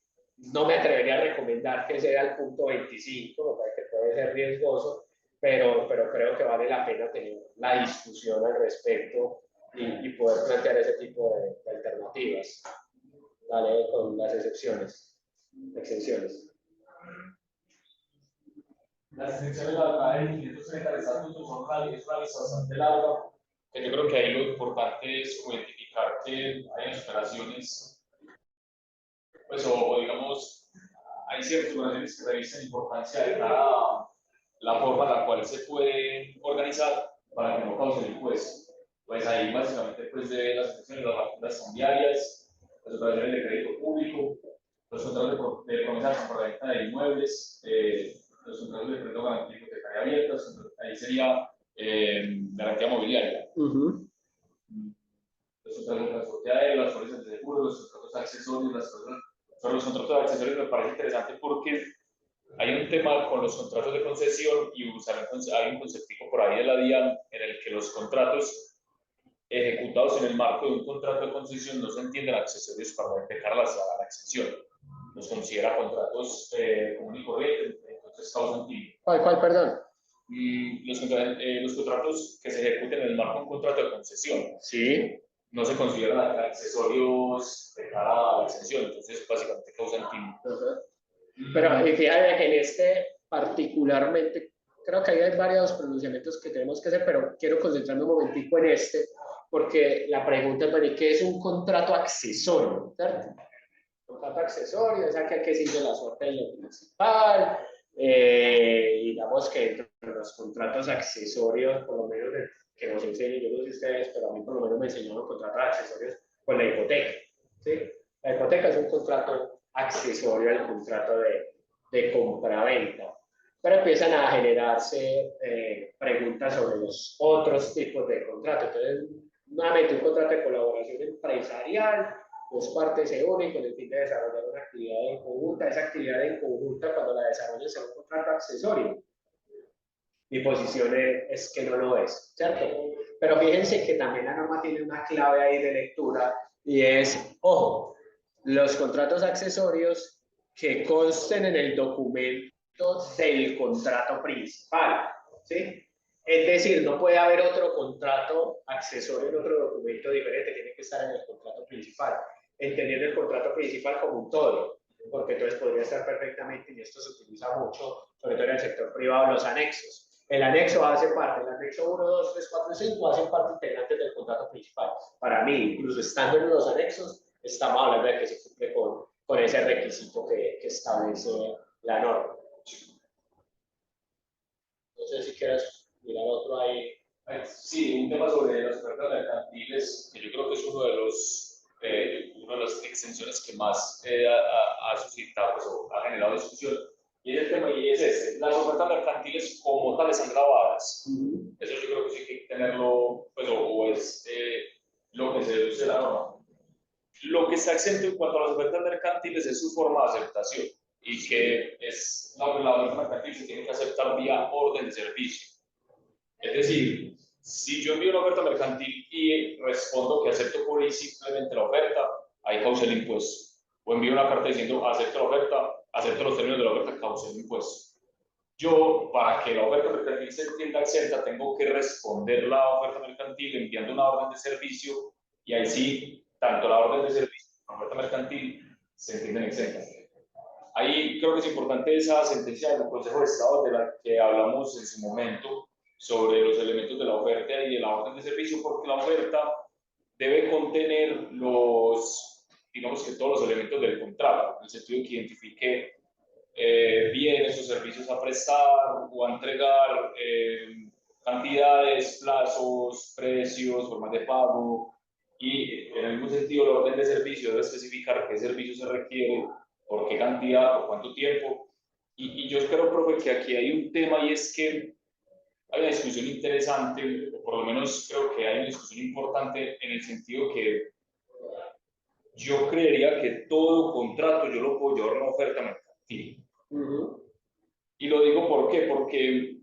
No me atrevería a recomendar que sea el punto 25, me parece que puede ser riesgoso, pero creo que vale la pena tener la discusión al respecto y poder plantear ese tipo de alternativas, ¿vale? Con las excepciones. Las excepciones de la ley 530 del estatuto son una lista bastante larga, que yo creo que ahí lo importante es identificar que hay operaciones, pues, o digamos, hay ciertas organizaciones que revisten importancia de la forma en la cual se puede organizar para que no cause el impuesto. Pues ahí básicamente pues de las excepciones, las facturas cambiarias, las operaciones de crédito público, los contratos de promesa de compraventa de inmuebles, los contratos de crédito garantía hipotecaria abiertas, ahí sería garantía mobiliaria. Los contratos de transporte aéreo, las pólizas de seguro, los contratos accesorios, sobre los contratos accesorios me parece interesante porque hay un tema con los contratos de concesión y hay un conceptico por ahí de la DIAN en el que los contratos ejecutados en el marco de un contrato de concesión no se entienden accesorios para dejar la exención. Los considera contratos común y corriente, entonces causan tilde. ¿Cuál, perdón? Los contratos que se ejecuten en el marco de un contrato de concesión. Sí. No se consideran accesorios de cara a la exención, entonces básicamente causan tilde. Pero fíjate que en este particularmente, creo que ahí hay varios pronunciamientos que tenemos que hacer, pero quiero concentrarme un momentico en este, porque la pregunta es, bueno, ¿qué es un contrato accesorio? ¿Cierto? Contrato accesorio, o sea, que sigue la suerte de lo principal, digamos que entre los contratos accesorios, por lo menos que nos enseñen, yo no sé ustedes, pero a mí por lo menos me enseñaron contratos accesorios con la hipoteca, ¿sí? La hipoteca es un contrato accesorio al contrato de compra-venta, pero empiezan a generarse preguntas sobre los otros tipos de contratos. Entonces, nuevamente, un contrato de colaboración empresarial, dos partes se unen con el fin de desarrollar una actividad en conjunta. Esa actividad en conjunta, cuando la desarrollen, será un contrato accesorio. Mi posición es que no lo es, ¿cierto? Pero fíjense que también la norma tiene una clave ahí de lectura y es, ojo, los contratos accesorios que consten en el documento del contrato principal, ¿sí? Es decir, no puede haber otro contrato accesorio en otro documento diferente, tiene que estar en el contrato principal, entendiendo el contrato principal como un todo, porque entonces podría estar perfectamente, y esto se utiliza mucho, sobre todo en el sector privado, los anexos. El anexo hace parte, el anexo 1, 2, 3, 4 y 5 hacen parte integrante del contrato principal. Para mí, incluso estando en los anexos, estamos hablando de que se cumple con ese requisito que establece la norma. No sé si quieres mirar otro ahí. Sí, un tema sobre las ofertas mercantiles, que yo creo que es una de las exenciones que más ha suscitado, pues, o ha generado discusión. Y es el tema, y es este, las ofertas mercantiles como tales son grabadas. Eso yo creo que sí hay que tenerlo, pues, o es lo que se deduce de la norma. Lo que está exento en cuanto a las ofertas mercantiles es su forma de aceptación, y que es la oferta mercantil se tiene que aceptar vía orden de servicio. Es decir, si yo envío una oferta mercantil y respondo que acepto por y simplemente la oferta, ahí causa el impuesto. O envío una carta diciendo acepto la oferta, acepto los términos de la oferta, causa el impuesto. Yo, para que la oferta mercantil se entienda exenta, tengo que responder la oferta mercantil enviando una orden de servicio, y ahí sí, tanto la orden de servicio como la oferta mercantil se entienden exentas. Ahí creo que es importante esa sentencia del Consejo de Estado de la que hablamos en su momento, sobre los elementos de la oferta y de la orden de servicio, porque la oferta debe contener digamos que todos los elementos del contrato, en el sentido de que identifique bienes o servicios a prestar o a entregar, cantidades, plazos, precios, formas de pago, y en el mismo sentido la orden de servicio debe especificar qué servicio se requiere, por qué cantidad, por cuánto tiempo. Y yo espero, profe, que aquí hay un tema, y es que hay una discusión interesante, o por lo menos creo que hay una discusión importante, en el sentido que yo creería que todo contrato yo lo puedo llevar a una oferta mercantil. Y lo digo ¿por qué? Porque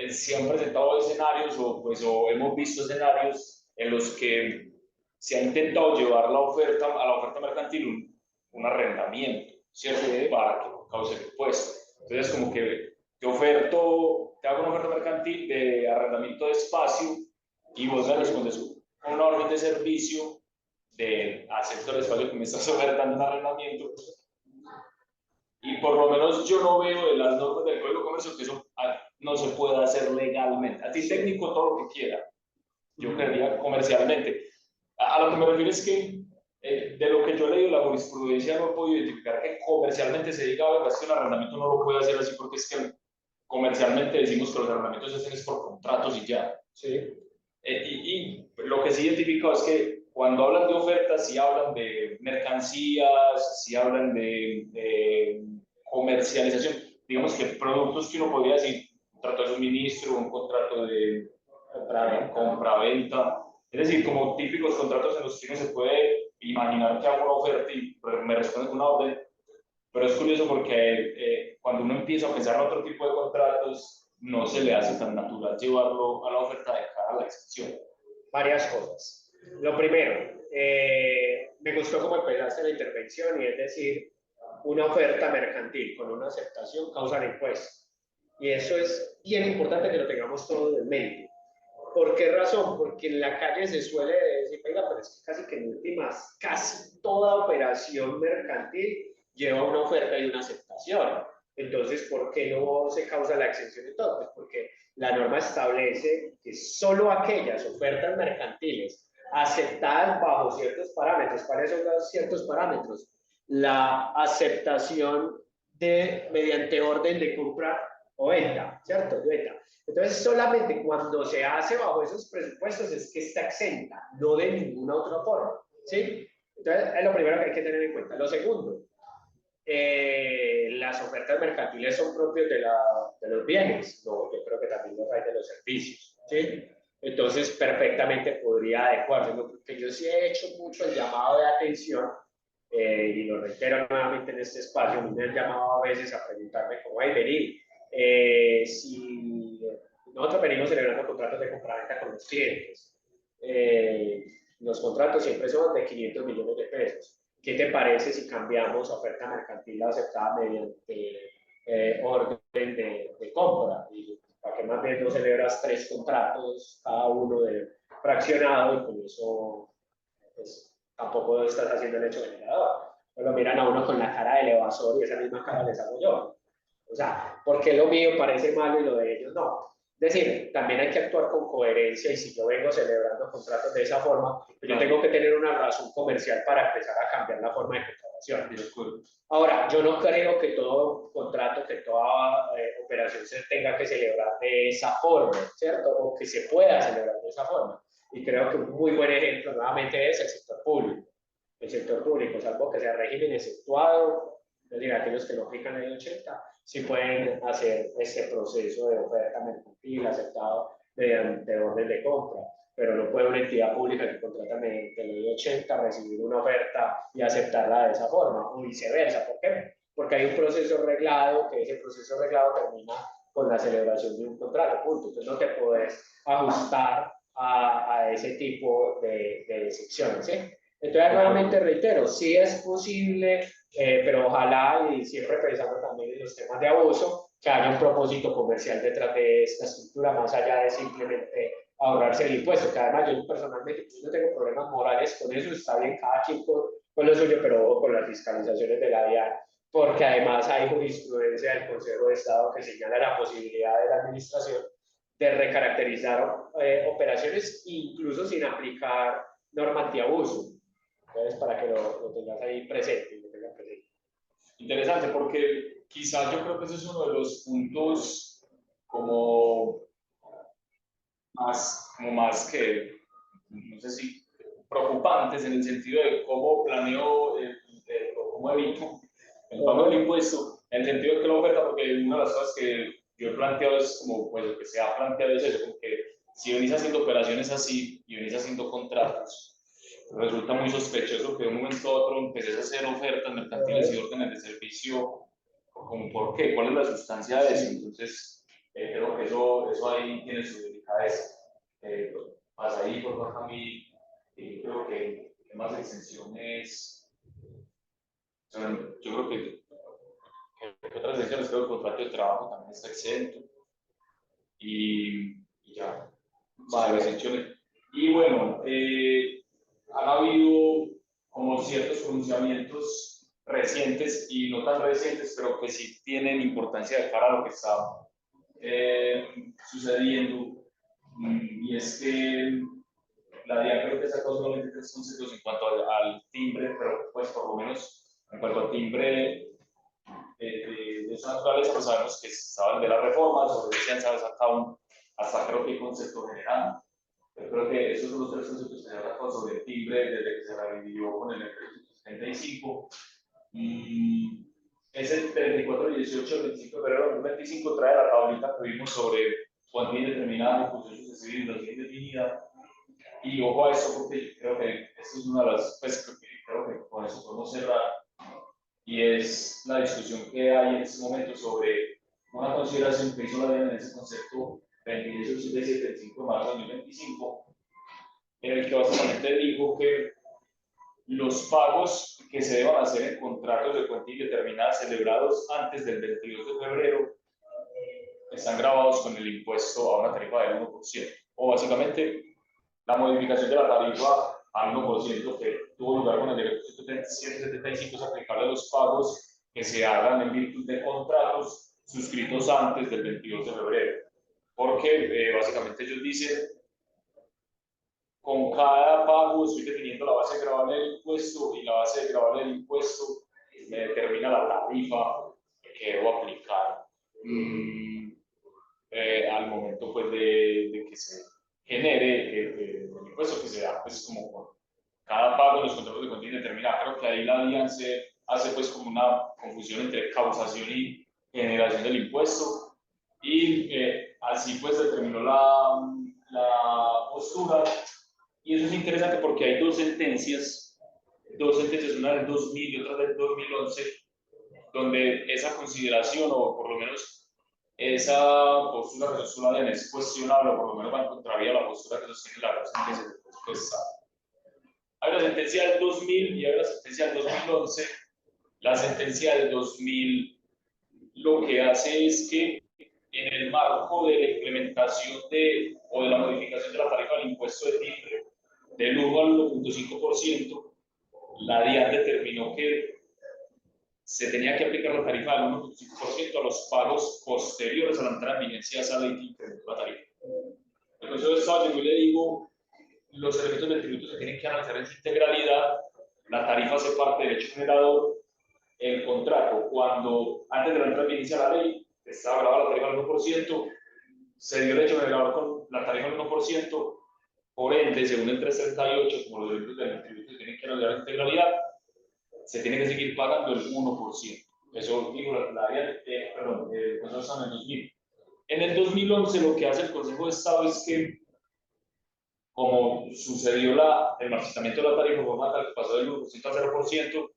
se han presentado escenarios o hemos visto escenarios en los que se ha intentado llevar a la oferta mercantil un arrendamiento, ¿cierto? Para que cause el impuesto. Entonces, como que te hago una oferta mercantil de arrendamiento de espacio y vos me respondes con una orden de servicio de acepto el espacio que me estás ofertando un arrendamiento. Y por lo menos yo no veo de las normas del Código de Comercio que eso no se pueda hacer legalmente. A ti técnico todo lo que quiera. Yo creería comercialmente. A lo que me refiero es que De lo que yo he leído en la jurisprudencia no he podido identificar que comercialmente se diga, oiga, es que un arrendamiento no lo puede hacer así porque es que comercialmente decimos que los arrendamientos se hacen es por contratos y ya. Sí. Y lo que sí identifico es que cuando hablan de ofertas, sí hablan de mercancías, sí hablan de comercialización, digamos que productos que uno podría decir, un contrato de suministro, un contrato de compra-venta, es decir, como típicos contratos en los que uno se puede imaginar que hago una oferta y me responden una orden, pero es curioso porque cuando uno empieza a pensar en otro tipo de contratos, no se le hace tan natural llevarlo a la oferta de cara a la excepción. Varias cosas. Lo primero, me gustó cómo empezaste la intervención y es decir, una oferta mercantil con una aceptación causa el impuesto. Y eso es bien importante que lo tengamos todos en mente. ¿Por qué razón? Porque en la calle se suele decir, venga, pero es que casi que en últimas, casi toda operación mercantil lleva una oferta y una aceptación. Entonces, ¿por qué no se causa la exención entonces? Porque la norma establece que solo aquellas ofertas mercantiles aceptadas bajo ciertos parámetros, ¿cuáles son los ciertos parámetros? La aceptación mediante orden de compra o venta, ¿cierto? Venta. Entonces, solamente cuando se hace bajo esos presupuestos es que está exenta, no de ninguna otra forma, ¿sí? Entonces, es lo primero que hay que tener en cuenta. Lo segundo, las ofertas mercantiles son propios de los bienes, no, yo creo que también los hay de los servicios, ¿sí? Entonces, perfectamente podría adecuarse, ¿no? Porque yo sí he hecho mucho el llamado de atención, y lo reitero nuevamente en este espacio, me han llamado a veces a preguntarme cómo hay venir, si nosotros venimos celebrando contratos de compraventa con los clientes. Los contratos siempre son de 500 millones de pesos. ¿Qué te parece si cambiamos oferta mercantil aceptada mediante orden de compra? Y para que más bien no celebras 3 contratos, cada uno de fraccionado, y con eso pues, tampoco estás haciendo el hecho generador. Pero lo miran a uno con la cara del evasor y esa misma cara les hago yo. O sea, ¿por qué lo mío parece malo y lo de ellos no? Es decir, también hay que actuar con coherencia y si yo vengo celebrando contratos de esa forma, pues yo tengo que tener una razón comercial para empezar a cambiar la forma de contratación. Ahora, yo no creo que todo contrato, que toda operación se tenga que celebrar de esa forma, ¿cierto? O que se pueda celebrar de esa forma. Y creo que un muy buen ejemplo nuevamente es el sector público. El sector público, salvo que sea régimen exceptuado, es decir, aquellos que no aplican la ley 80, sí pueden hacer ese proceso de oferta mercantil aceptado mediante orden de compra, pero no puede una entidad pública que contrata mediante la ley 80 recibir una oferta y aceptarla de esa forma, o viceversa. ¿Por qué? Porque hay un proceso reglado, que ese proceso reglado termina con la celebración de un contrato, punto. Entonces no te puedes ajustar a ese tipo de excepciones, ¿sí? Entonces, nuevamente reitero, sí es posible, pero ojalá, y siempre pensando también en los temas de abuso, que haya un propósito comercial detrás de esta estructura, más allá de simplemente ahorrarse el impuesto, que además yo personalmente pues, no tengo problemas morales con eso, está bien cada chico con lo suyo, pero ojo con las fiscalizaciones de la DIAN, porque además hay jurisprudencia del Consejo de Estado que señala la posibilidad de la administración de recaracterizar operaciones incluso sin aplicar normas antiabuso. Entonces, para que lo tengas ahí presente, lo tengas presente. Interesante, porque quizás yo creo que ese es uno de los puntos como más que, no sé si preocupantes en el sentido de cómo planeo, cómo evito el pago del impuesto, en el sentido de que la oferta, porque una de las cosas que yo he planteado es como, pues lo que se ha planteado es eso, como que si venís haciendo operaciones así y venís haciendo contratos, resulta muy sospechoso que de un momento a otro empieces a hacer ofertas mercantiles y órdenes de servicio, como por qué, cuál es la sustancia de eso. Entonces, creo que eso ahí tiene su delicadeza. Pues, pasa ahí por Juan Camil, creo que más exenciones, o sea, yo creo que otras exenciones, creo que el contrato de trabajo también está exento y ya, vale, exenciones. Y bueno, han habido como ciertos pronunciamientos recientes y no tan recientes, pero que sí tienen importancia de cara a lo que está sucediendo. Y es que la DIAN creo que sacó solamente 3 conceptos en cuanto al timbre, pero pues por lo menos en cuanto al timbre de esa naturaleza, pues sabemos que estaban de la reforma, sobre eso se han sacado hasta creo que concepto general. Yo creo que esos son los 3 conceptos que se han sacado sobre el timbre desde que se revivió con el 75. Y ese 3418 del 25 de febrero de 2025 trae la tablita que vimos sobre cuantía indeterminada, función sucesiva y duración indefinida. Y ojo a eso porque creo que esto es una de las, pues creo que con eso podemos cerrar. Y es la discusión que hay en este momento sobre una consideración que hizo la DIAN en ese concepto 2887 del 5 de marzo de 2025, en el que básicamente dijo que los pagos que se deban hacer en contratos de cuantía indeterminada celebrados antes del 22 de febrero están grabados con el impuesto a una tarifa del 1%, o básicamente la modificación de la tarifa al 1% que tuvo lugar con el decreto 175 es aplicable a los pagos que se hagan en virtud de contratos suscritos antes del 22 de febrero, porque básicamente ellos dicen con cada pago estoy definiendo la base gravable del impuesto y la base gravable del impuesto me determina la tarifa que debo aplicar al momento pues, de que se genere el impuesto que se da pues como por cada pago en los contratos de cuantía indeterminada. Creo que ahí la DIAN se hace pues como una confusión entre causación y generación del impuesto y así pues determinó la postura. Y eso es interesante porque hay dos sentencias, una del 2000 y otra del 2011, donde esa consideración, o por lo menos esa postura que sostiene la DIAN es cuestionable, o por lo menos va en contravía a la postura que sostiene la sentencia del Consejo de Estado. Hay una sentencia del 2000 y hay una sentencia del 2011. La sentencia del 2000 lo que hace es que en el marco de la implementación o de la modificación de la tarifa del impuesto de timbre del 1 al 1.5%, la DIAN determinó que se tenía que aplicar la tarifa del 1.5% a los pagos posteriores a la entrada en vigencia de esa ley que incrementó la tarifa. El Consejo de Estado, yo le digo, los elementos del tributo se tienen que analizar en su integralidad. La tarifa hace parte del hecho generador. El contrato, cuando antes de la entrada en vigencia de la ley estaba grabada la tarifa del 1%, se dio el hecho generador con la tarifa del 1%, por ende, según el 338, como los elementos del tributo se tienen que analizar en integralidad, se tiene que seguir pagando el 1%. Eso digo la área, perdón, eso está en el 2000. En el 2011 lo que hace el Consejo de Estado es que, como sucedió el marchitamiento de la tarifa por tal que pasó del 1% al 0%,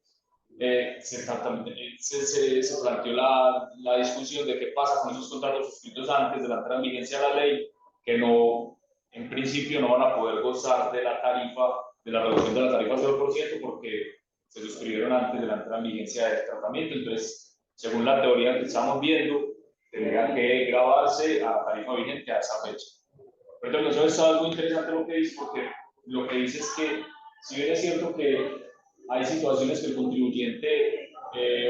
se planteó la discusión de qué pasa con esos contratos suscritos antes de la entrada en vigencia de la ley, que no, en principio no van a poder gozar de la tarifa, de la reducción de la tarifa al 0%, porque se suscribieron antes de la entrada en vigencia del tratamiento. Entonces, según la teoría que estamos viendo, tendrían que grabarse a la tarifa vigente a esa fecha. Pero entonces eso es algo interesante lo que dice, porque lo que dice es que, si bien es cierto que hay situaciones que el contribuyente,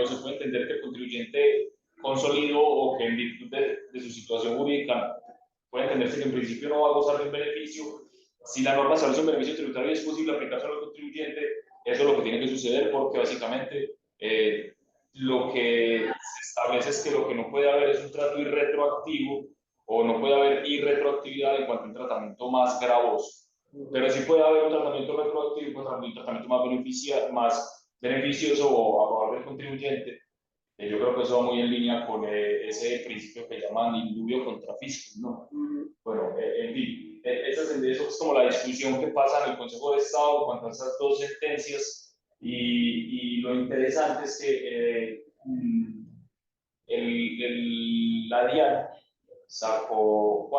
o se puede entender que el contribuyente consolidó o que en virtud de su situación jurídica puede entenderse que en principio no va a gozar de un beneficio, si la norma establece un beneficio tributario y es posible aplicarlo al contribuyente, eso es lo que tiene que suceder, porque básicamente lo que se establece es que lo que no puede haber es un trato irretroactivo, o no puede haber irretroactividad en cuanto a un tratamiento más gravoso. Pero sí puede haber un tratamiento retroactivo, un tratamiento más beneficioso o a favor del contribuyente. Yo creo que eso va muy en línea con ese principio que llaman indubio contra fisco, ¿no? Bueno, en fin, eso es como la discusión que pasa en el Consejo de Estado en cuanto a estas dos sentencias, y lo interesante es que la DIAN sacó,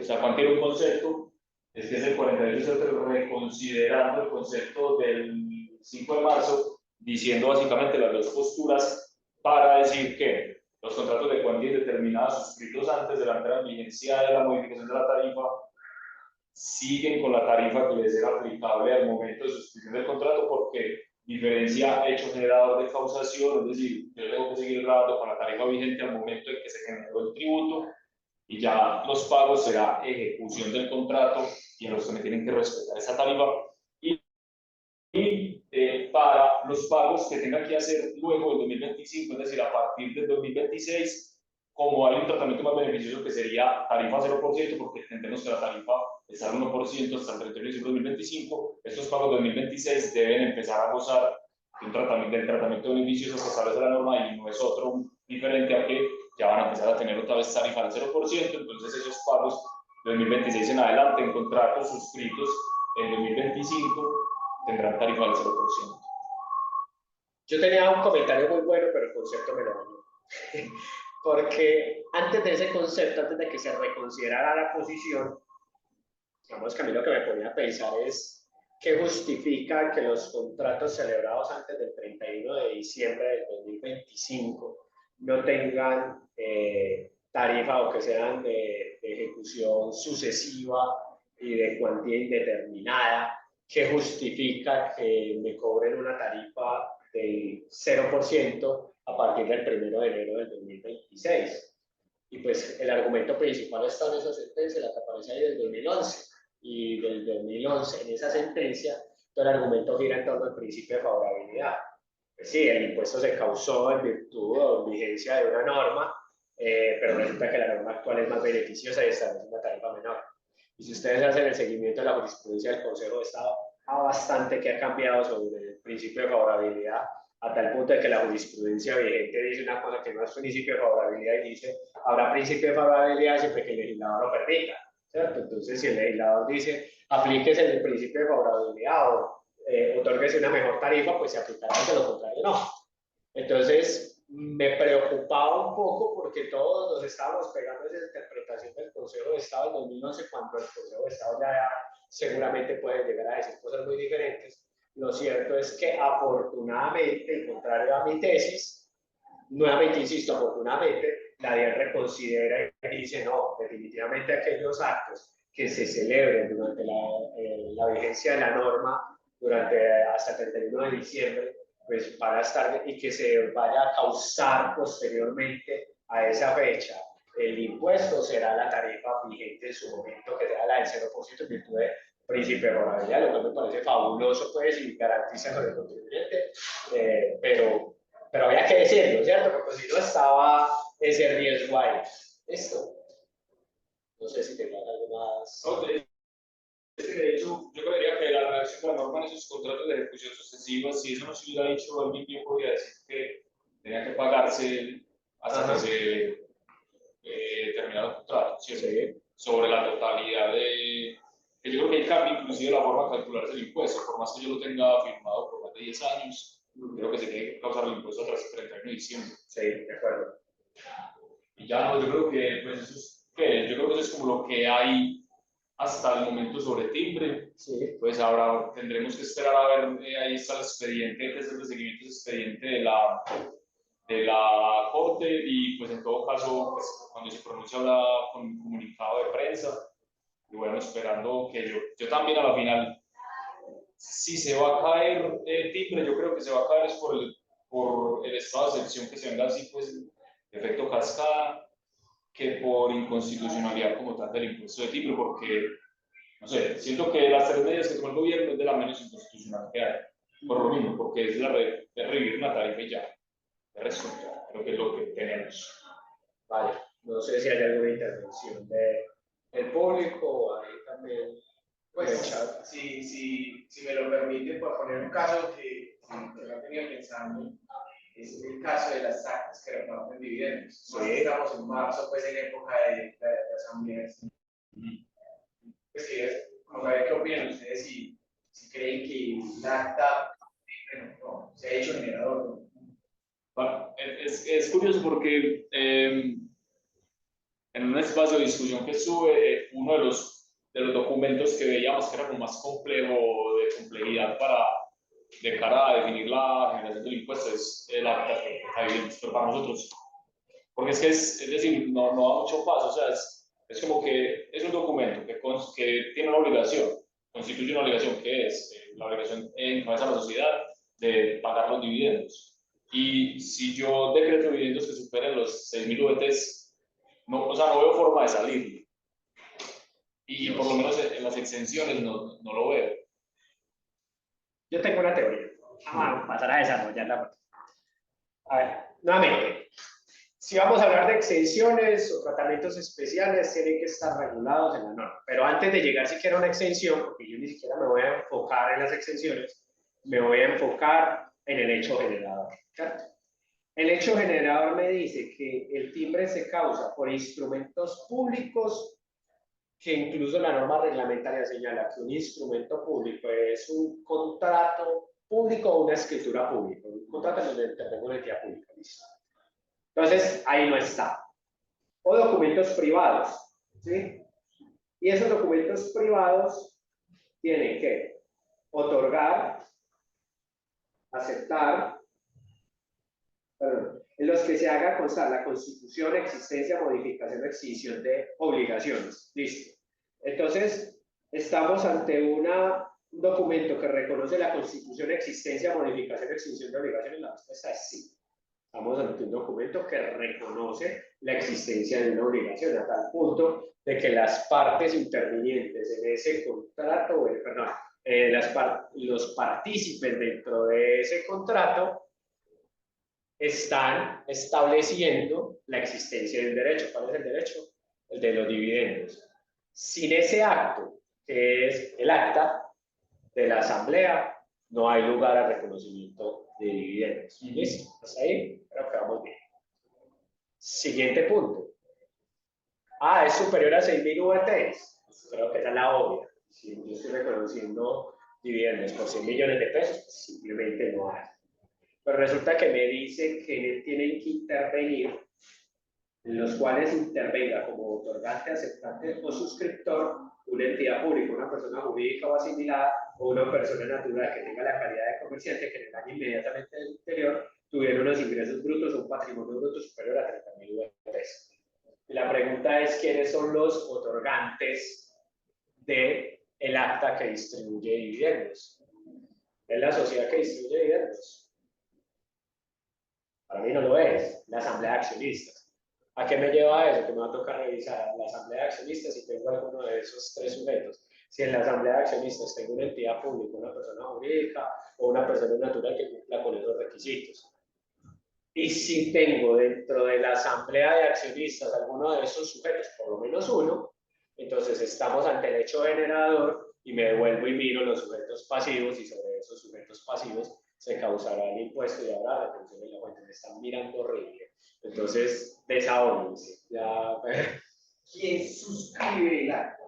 sacó antier un concepto, es que es el 48 reconsiderando el concepto del 5 de marzo, diciendo básicamente las dos posturas para decir que los contratos de cuantía indeterminada suscritos antes de la entrada en vigencia de la modificación de la tarifa siguen con la tarifa que les era aplicable al momento de suscripción del contrato, porque diferencia hecho generador de causación, es decir, yo tengo que seguir grabando con la tarifa vigente al momento en que se generó el tributo, y ya los pagos será ejecución del contrato y en los que me tienen que respetar esa tarifa. Para los pagos que tenga que hacer luego del 2025, es decir, a partir del 2026, como hay un tratamiento más beneficioso que sería tarifa 0%, porque entendemos que la tarifa está al 1% hasta el 31 de diciembre de 2025, estos pagos de 2026 deben empezar a gozar del tratamiento beneficioso que establece la norma y no es otro diferente a que ya van a empezar a tener otra vez tarifa del 0%, entonces esos pagos de 2026 en adelante en contratos suscritos en 2025 tendrán tarifa del 0%. Yo tenía un comentario muy bueno, pero el concepto me lo dañó. Porque antes de ese concepto, antes de que se reconsiderara la posición, digamos que a mí lo que me ponía a pensar es qué justifica que los contratos celebrados antes del 31 de diciembre del 2025 no tengan tarifa o que sean de ejecución sucesiva y de cuantía indeterminada, que justifica que me cobren una tarifa del 0% a partir del 1 de enero del 2026. Y pues el argumento principal está en esa sentencia, la que aparece ahí del 2011. Y del 2011, en esa sentencia, todo el argumento gira en torno al principio de favorabilidad. Pues sí, el impuesto se causó en virtud o en vigencia de una norma, pero resulta que la norma actual es más beneficiosa y establece una tarifa menor. Y si ustedes hacen el seguimiento de la jurisprudencia del Consejo de Estado, hay bastante que ha cambiado sobre el principio de favorabilidad, a tal punto de que la jurisprudencia vigente dice una cosa que no es principio de favorabilidad y dice, habrá principio de favorabilidad siempre que el legislador lo permita, ¿cierto? Entonces, si el legislador dice, aplíquese el principio de favorabilidad o otórguese una mejor tarifa, pues se aplicará, de lo contrario no. Entonces, me preocupaba un poco porque todos nos estábamos pegando esa interpretación del Consejo de Estado en 2011, cuando el Consejo de Estado ya seguramente puede llegar a decir cosas muy diferentes. Lo cierto es que afortunadamente, contrario a mi tesis, nuevamente insisto, afortunadamente, la DIAN reconsidera y dice, no, definitivamente aquellos actos que se celebren durante la vigencia de la norma, durante hasta el 31 de diciembre, pues van a estar y que se vaya a causar posteriormente a esa fecha el impuesto será la tarifa vigente en su momento, que será la del 0% en virtud de principio de favorabilidad, lo cual me parece fabuloso, pues, y garantiza con el contribuyente, pero había que decirlo, ¿cierto? Porque si no estaba ese riesgo ahí. Esto. No sé si tengan algo más. De hecho, yo creería que la redacción de la norma en esos contratos de ejecución sucesiva, si eso no se hubiera dicho, alguien bien podría decir que tenía que pagarse hasta que se terminara el contrato, ¿cierto? Sí. Sobre la totalidad de... Que yo creo que hay cambio inclusive la forma de calcularse el impuesto, por más que yo lo tenga firmado por más de 10 años, creo que se tiene que causar el impuesto hasta el 31 de diciembre. Sí, de acuerdo. Y ya no, yo creo que pues eso es, yo creo que eso es como lo que hay hasta el momento sobre timbre. Sí. Pues ahora tendremos que esperar a ver, ahí está el expediente, que es el seguimiento del expediente de la Corte, y pues en todo caso, pues, cuando se pronuncia con un comunicado de prensa, y bueno, esperando que yo también a la final, si se va a caer timbre, yo creo que se va a caer es por el estado de excepción que se venga así, pues, efecto cascada, que por inconstitucionalidad como tal del impuesto de timbre, porque, no sé, siento que las 3 medidas que tomó el gobierno es de la menos inconstitucional que hay, por lo mismo, porque es revivir una tarifa y ya, de resto, creo que es lo que tenemos. Vale, no sé si hay alguna intervención del público o ahí también. Pues, si me lo permite, por poner un caso que yo tenía pensando, es el caso de las actas que reparten dividendos. Sí. Estamos en marzo, pues en época de asambleas. Pues sí, vamos a ver qué opinan ustedes, si creen que el acta no, se ha hecho generador. ¿No? Bueno, es curioso porque en un espacio de discusión que sube, uno de los documentos que veíamos que era como más complejo, de complejidad de cara a definir la generación del impuesto, es el acta que está evidente, pero para nosotros, porque es decir, no da mucho paso, o sea, es como que es un documento que tiene una obligación, constituye una obligación, que es la obligación en cabeza de la sociedad de pagar los dividendos. Y si yo decreto dividendos que superen los 6.000 VTs, no, o sea, no veo forma de salir. Y por lo menos en las exenciones no lo veo. Yo tengo una teoría. Vamos a pasar a desarrollarla. A ver, nuevamente, si vamos a hablar de exenciones o tratamientos especiales, tienen que estar regulados en la norma. Pero antes de llegar siquiera a una exención, porque yo ni siquiera me voy a enfocar en las exenciones, me voy a enfocar en el hecho generador, ¿cierto? El hecho generador me dice que el timbre se causa por instrumentos públicos, que incluso la norma reglamentaria señala que un instrumento público es un contrato público o una escritura pública, un contrato en donde intervenga una entidad pública. ¿Listo? Entonces, ahí no está. O documentos privados, ¿sí? Y esos documentos privados tienen que otorgar, aceptar, en los que se haga constar la constitución, existencia, modificación o extinción de obligaciones. Listo. Entonces, estamos ante un documento que reconoce la constitución, existencia, modificación o extinción de obligaciones. La respuesta es sí. Estamos ante un documento que reconoce la existencia de una obligación a tal punto de que las partes intervinientes en ese contrato, perdón, los partícipes dentro de ese contrato están estableciendo la existencia del derecho. ¿Cuál es el derecho? El de los dividendos. Sin ese acto, que es el acta de la asamblea, no hay lugar al reconocimiento de dividendos. ¿Listo? ¿Hasta ahí? Creo que vamos bien. Siguiente punto. ¿Es superior a 6.000 VTs? Creo que esa es la obvia. Si yo estoy reconociendo dividendos por 100 millones de pesos, pues simplemente no hay. Pero resulta que me dice que tienen que intervenir, en los cuales intervenga como otorgante, aceptante o suscriptor una entidad pública, una persona jurídica o asimilada, o una persona natural que tenga la calidad de comerciante que en el año inmediatamente anterior tuviera unos ingresos brutos o un patrimonio bruto superior a 30.000 UF. Y la pregunta es, ¿quiénes son los otorgantes del acta que distribuye dividendos? ¿Es la sociedad que distribuye dividendos? Para mí no lo es, la asamblea de accionistas. ¿A qué me lleva eso? Que me va a tocar revisar la asamblea de accionistas y tengo alguno de esos tres sujetos. Si en la asamblea de accionistas tengo una entidad pública, una persona jurídica o una persona natural que cumpla con esos requisitos. Y si tengo dentro de la asamblea de accionistas alguno de esos sujetos, por lo menos uno, entonces estamos ante el hecho generador y me devuelvo y miro los sujetos pasivos y sobre esos sujetos pasivos se causará el impuesto y habrá retención de la cuenta. Me están mirando horrible. Entonces, desahóguense. Ya... ¿Quién suscribe el acta?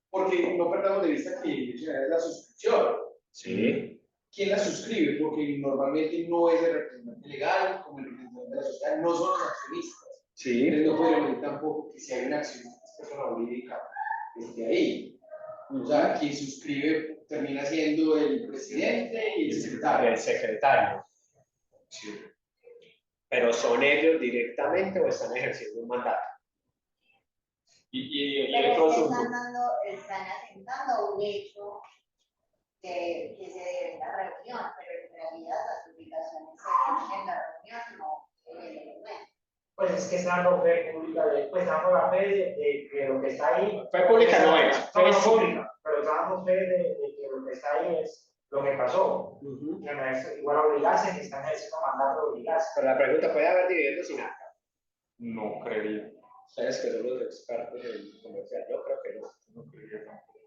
Porque no perdamos de vista que es la suscripción. Sí. ¿Quién la suscribe? Porque normalmente no es el representante legal, como el representante de la sociedad, no son los accionistas. Sí. Entonces no podemos decir tampoco que si hay un accionista, persona jurídica, esté ahí. O sea, quien suscribe termina siendo el presidente y el secretario. El secretario. Sí. Pero ¿son ellos directamente o están ejerciendo un mandato? Y pero otro asunto. están asentando un hecho que se debe en la reunión, pero en realidad las obligaciones se ven en la reunión, no en el documento. Pues es que está la fe pública, pues damos la fe de que lo que está ahí. Fe pública no es. No, no pública, pero damos fe de que lo que está ahí es lo que pasó. Que no es igual obligarse, que están ejerciendo mandato de obligarse. Pero la pregunta, ¿puede haber dividendos sin acta? No creería. Ustedes que son los expertos en comercial, yo creo que no. No creería tampoco.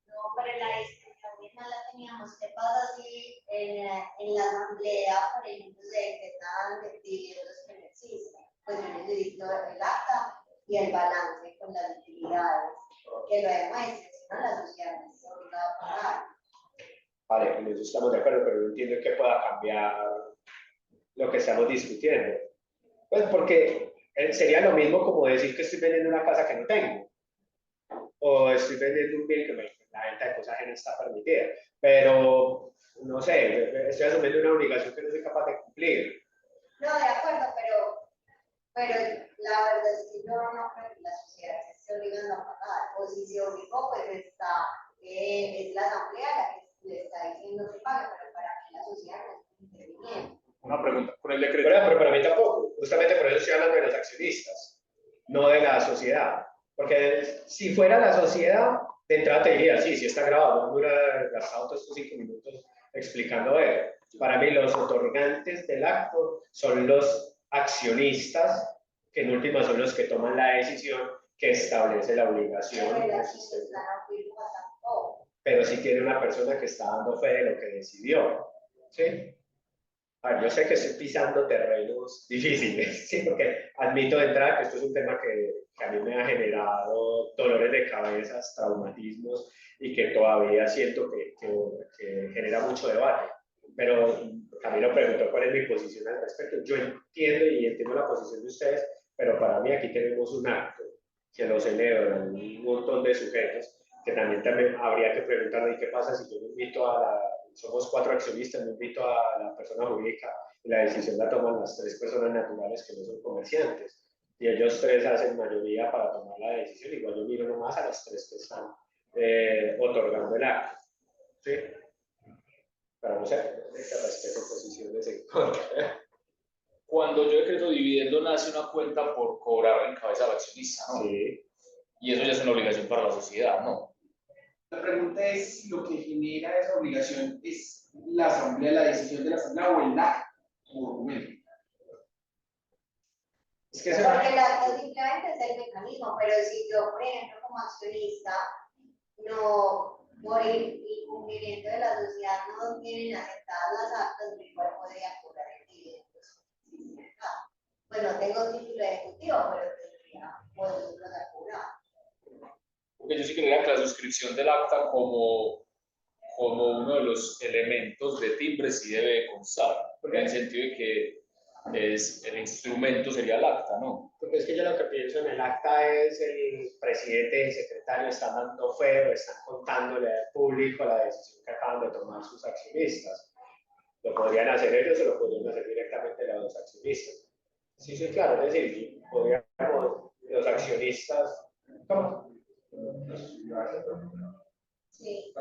No, pero la discusión misma la teníamos. ¿Qué pasa si en la asamblea, por ejemplo, se decretan dividendos que no existen? Pues yo necesito el acta y el balance con las utilidades, que lo demuestre, si no la sociedad no está obligada a pagar. Vale, en eso estamos de acuerdo, pero no entiendo que pueda cambiar lo que estamos discutiendo. Pues porque sería lo mismo como decir que estoy vendiendo una casa que no tengo. O estoy vendiendo un bien que la venta de cosas ajenas está permitida. Pero, no sé, estoy asumiendo una obligación que no soy capaz de cumplir. No, de acuerdo, pero la verdad es que yo no creo que la sociedad se esté obligando a pagar. O si se obligó, pues es la asamblea la que le está diciendo que pague, pero para que la sociedad no esté interviniendo. Una pregunta, con el decreto. Pero para mí tampoco. Justamente por eso estoy hablando de los accionistas. no de la sociedad. Porque si fuera la sociedad, de entrada te diría, sí, sí está grabado, no me hubiera gastado todos estos 5 minutos explicando eso. Para mí, los otorgantes del acto son los accionistas, que en última son los que toman la decisión que establece la obligación. Pero sí tiene una persona que está dando fe de lo que decidió. ¿Sí? Yo sé que estoy pisando terrenos difíciles, ¿sí? Porque admito de entrada que esto es un tema que a mí me ha generado dolores de cabeza, traumatismos y que todavía siento que genera mucho debate. Pero Camilo preguntó cuál es mi posición al respecto. Yo entiendo y entiendo la posición de ustedes, pero para mí aquí tenemos un acto que lo celebran un montón de sujetos, que también habría que preguntar ¿y qué pasa si yo me invito a la... Somos 4 accionistas, me invito a la persona jurídica y la decisión la toman las 3 personas naturales que no son comerciantes? Y ellos 3 hacen mayoría para tomar la decisión. Igual yo miro nomás a las 3 que están otorgando el acto. ¿Sí? Pero no sé, respeto posiciones en contra. Cuando yo decreto dividendo, nace una cuenta por cobrar en cabeza del accionista, ¿no? Sí. Y eso ya es una obligación para la sociedad, ¿no? La pregunta es si lo que genera esa obligación es la asamblea, la decisión de la asamblea o el acto como documento. Es que porque el acto simplemente es el mecanismo, pero si yo, por ejemplo, como accionista, no, por el incumplimiento de la sociedad, no tienen aceptadas las actas, yo igual podría cobrar el dividendo. Pues no tengo título ejecutivo, pero tendría poderlo cobrar. Porque yo sí creería que la suscripción del acta como uno de los elementos de timbre sí debe constar, porque en el sentido de que el instrumento sería el acta, ¿no? Porque es que yo lo que pienso en el acta es el presidente y el secretario están dando fe o están contándole al público la decisión que acaban de tomar sus accionistas. Lo podrían hacer ellos o lo podrían hacer directamente los accionistas. Sí, sí, claro, es decir, podríamos los accionistas. ¿Cómo? Sí.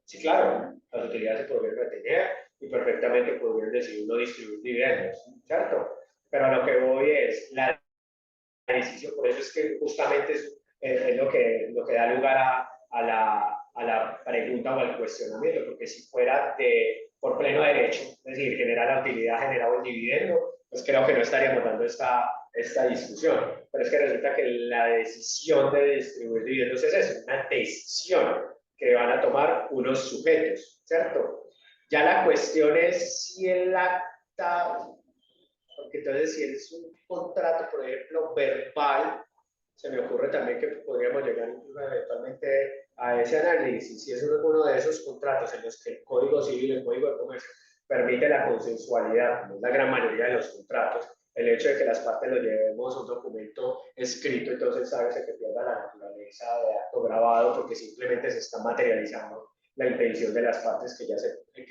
Sí, claro, las utilidades se podrían retener y perfectamente podrían decidir no distribuir dividendos, ¿cierto? Pero a lo que voy es la decisión, por eso es que justamente es lo que da lugar a la pregunta o al cuestionamiento, porque si fuera por pleno derecho, es decir, genera la utilidad, genera el dividendo, pues creo que no estaríamos dando esta discusión. Pero es que resulta que la decisión de distribuir dividendos es eso, una decisión que van a tomar unos sujetos, ¿cierto? Ya la cuestión es si el acta, porque entonces si es un contrato, por ejemplo, verbal, se me ocurre también que podríamos llegar incluso eventualmente a ese análisis, si es uno de esos contratos en los que el Código Civil, el Código de Comercio, permite la consensualidad, como es la gran mayoría de los contratos, el hecho de que las partes lo llevemos a un documento escrito, entonces sabe que pierda la naturaleza de acto grabado, porque simplemente se está materializando la intención de las partes que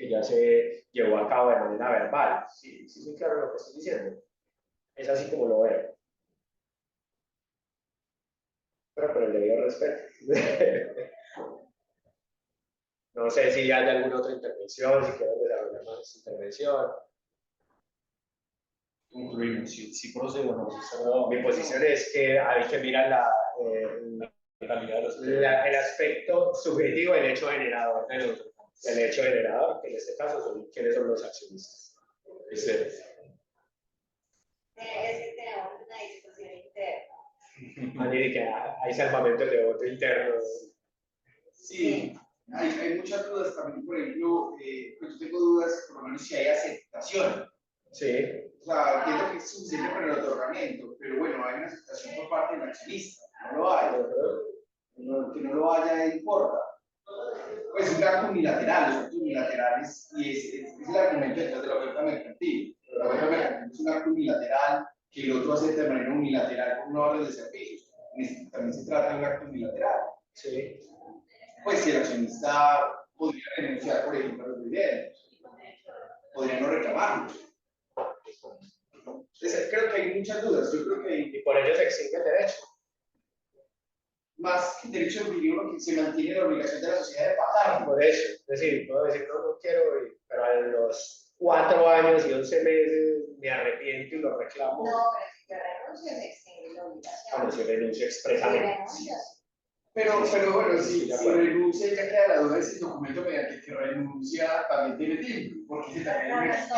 ya se llevó a cabo de manera verbal. Sí, sí, sí, claro lo que estoy diciendo. Es así como lo veo. Pero con el debido respeto. No sé si hay alguna otra intervención, si quieren desarrollar más esta intervención. Concluimos, si procedo o no, si está grabado. Mi posición es que hay que mirar el aspecto subjetivo del hecho generador del hecho generador, que en este caso son quiénes son los accionistas. Es que tenemos una discusión interna. Ani, que hay salvamentos de voto interno. Sí, hay muchas dudas también, por ejemplo, pues yo tengo dudas, por lo menos si hay aceptación. Sí. O sea, entiendo que es suficiente para el otorgamiento, pero bueno, hay una aceptación por parte del accionista, no lo hay. Que no lo haya importa. Pues es un acto unilateral, los actos unilaterales, y es el argumento detrás de la oferta mercantil. La oferta mercantil es un acto unilateral que el otro acepta de manera unilateral con una orden de servicios. También se trata de un acto unilateral. Sí. Pues si el accionista podría renunciar, por ejemplo, a los dividendos, podría no reclamarlos. Entonces, creo que hay muchas dudas. Yo creo que y por ello se exige el derecho. Más que el derecho de uno que se mantiene la obligación de la sociedad de pagar. Por eso, es decir, puedo decir, no quiero, pero a los 4 años y 11 meses me arrepiento y lo reclamo. No, pero que renuncie, se extingue la obligación. Cuando se renuncia Si expresamente. renuncias, Pero bueno, si de acuerdo. renuncia ya queda la duda de si el documento mediante el que renuncia también tiene tiempo, porque si también no, no, es no.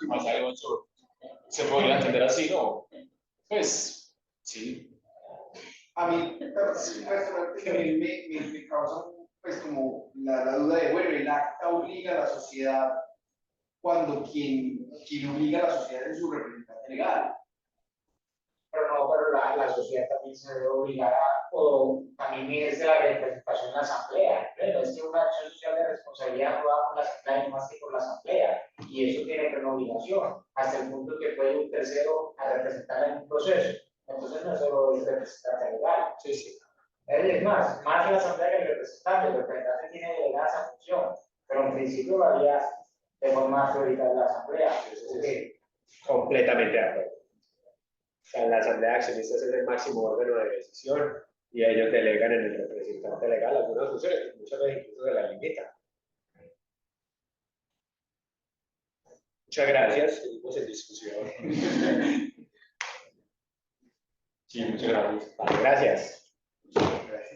Más de 8. Se podría entender así, ¿no? Pues, sí. a mí personalmente me causa pues como la duda de, bueno, el acta obliga a la sociedad cuando quien obliga a la sociedad es su representante legal. Pero no, pero la sociedad también se debe obligar o también es de la representación en la asamblea. Bueno, es que una acción social de responsabilidad no va por la asamblea más que por la asamblea, y eso tiene que ser una obligación, hasta el punto que puede un tercero a representarla en un proceso. Entonces no es solo el representante legal. Sí, sí. Es más la asamblea que el representante tiene delegada esa función, pero en principio lo haría de forma prioritaria la asamblea. Sí. Completamente de acuerdo. O sea, la asamblea de accionistas es el máximo órgano de decisión y ellos delegan en el representante legal algunas funciones que muchas veces incluso se las limitan. Muchas gracias, seguimos en discusión. Sí, muchas gracias. Vale, gracias. Gracias.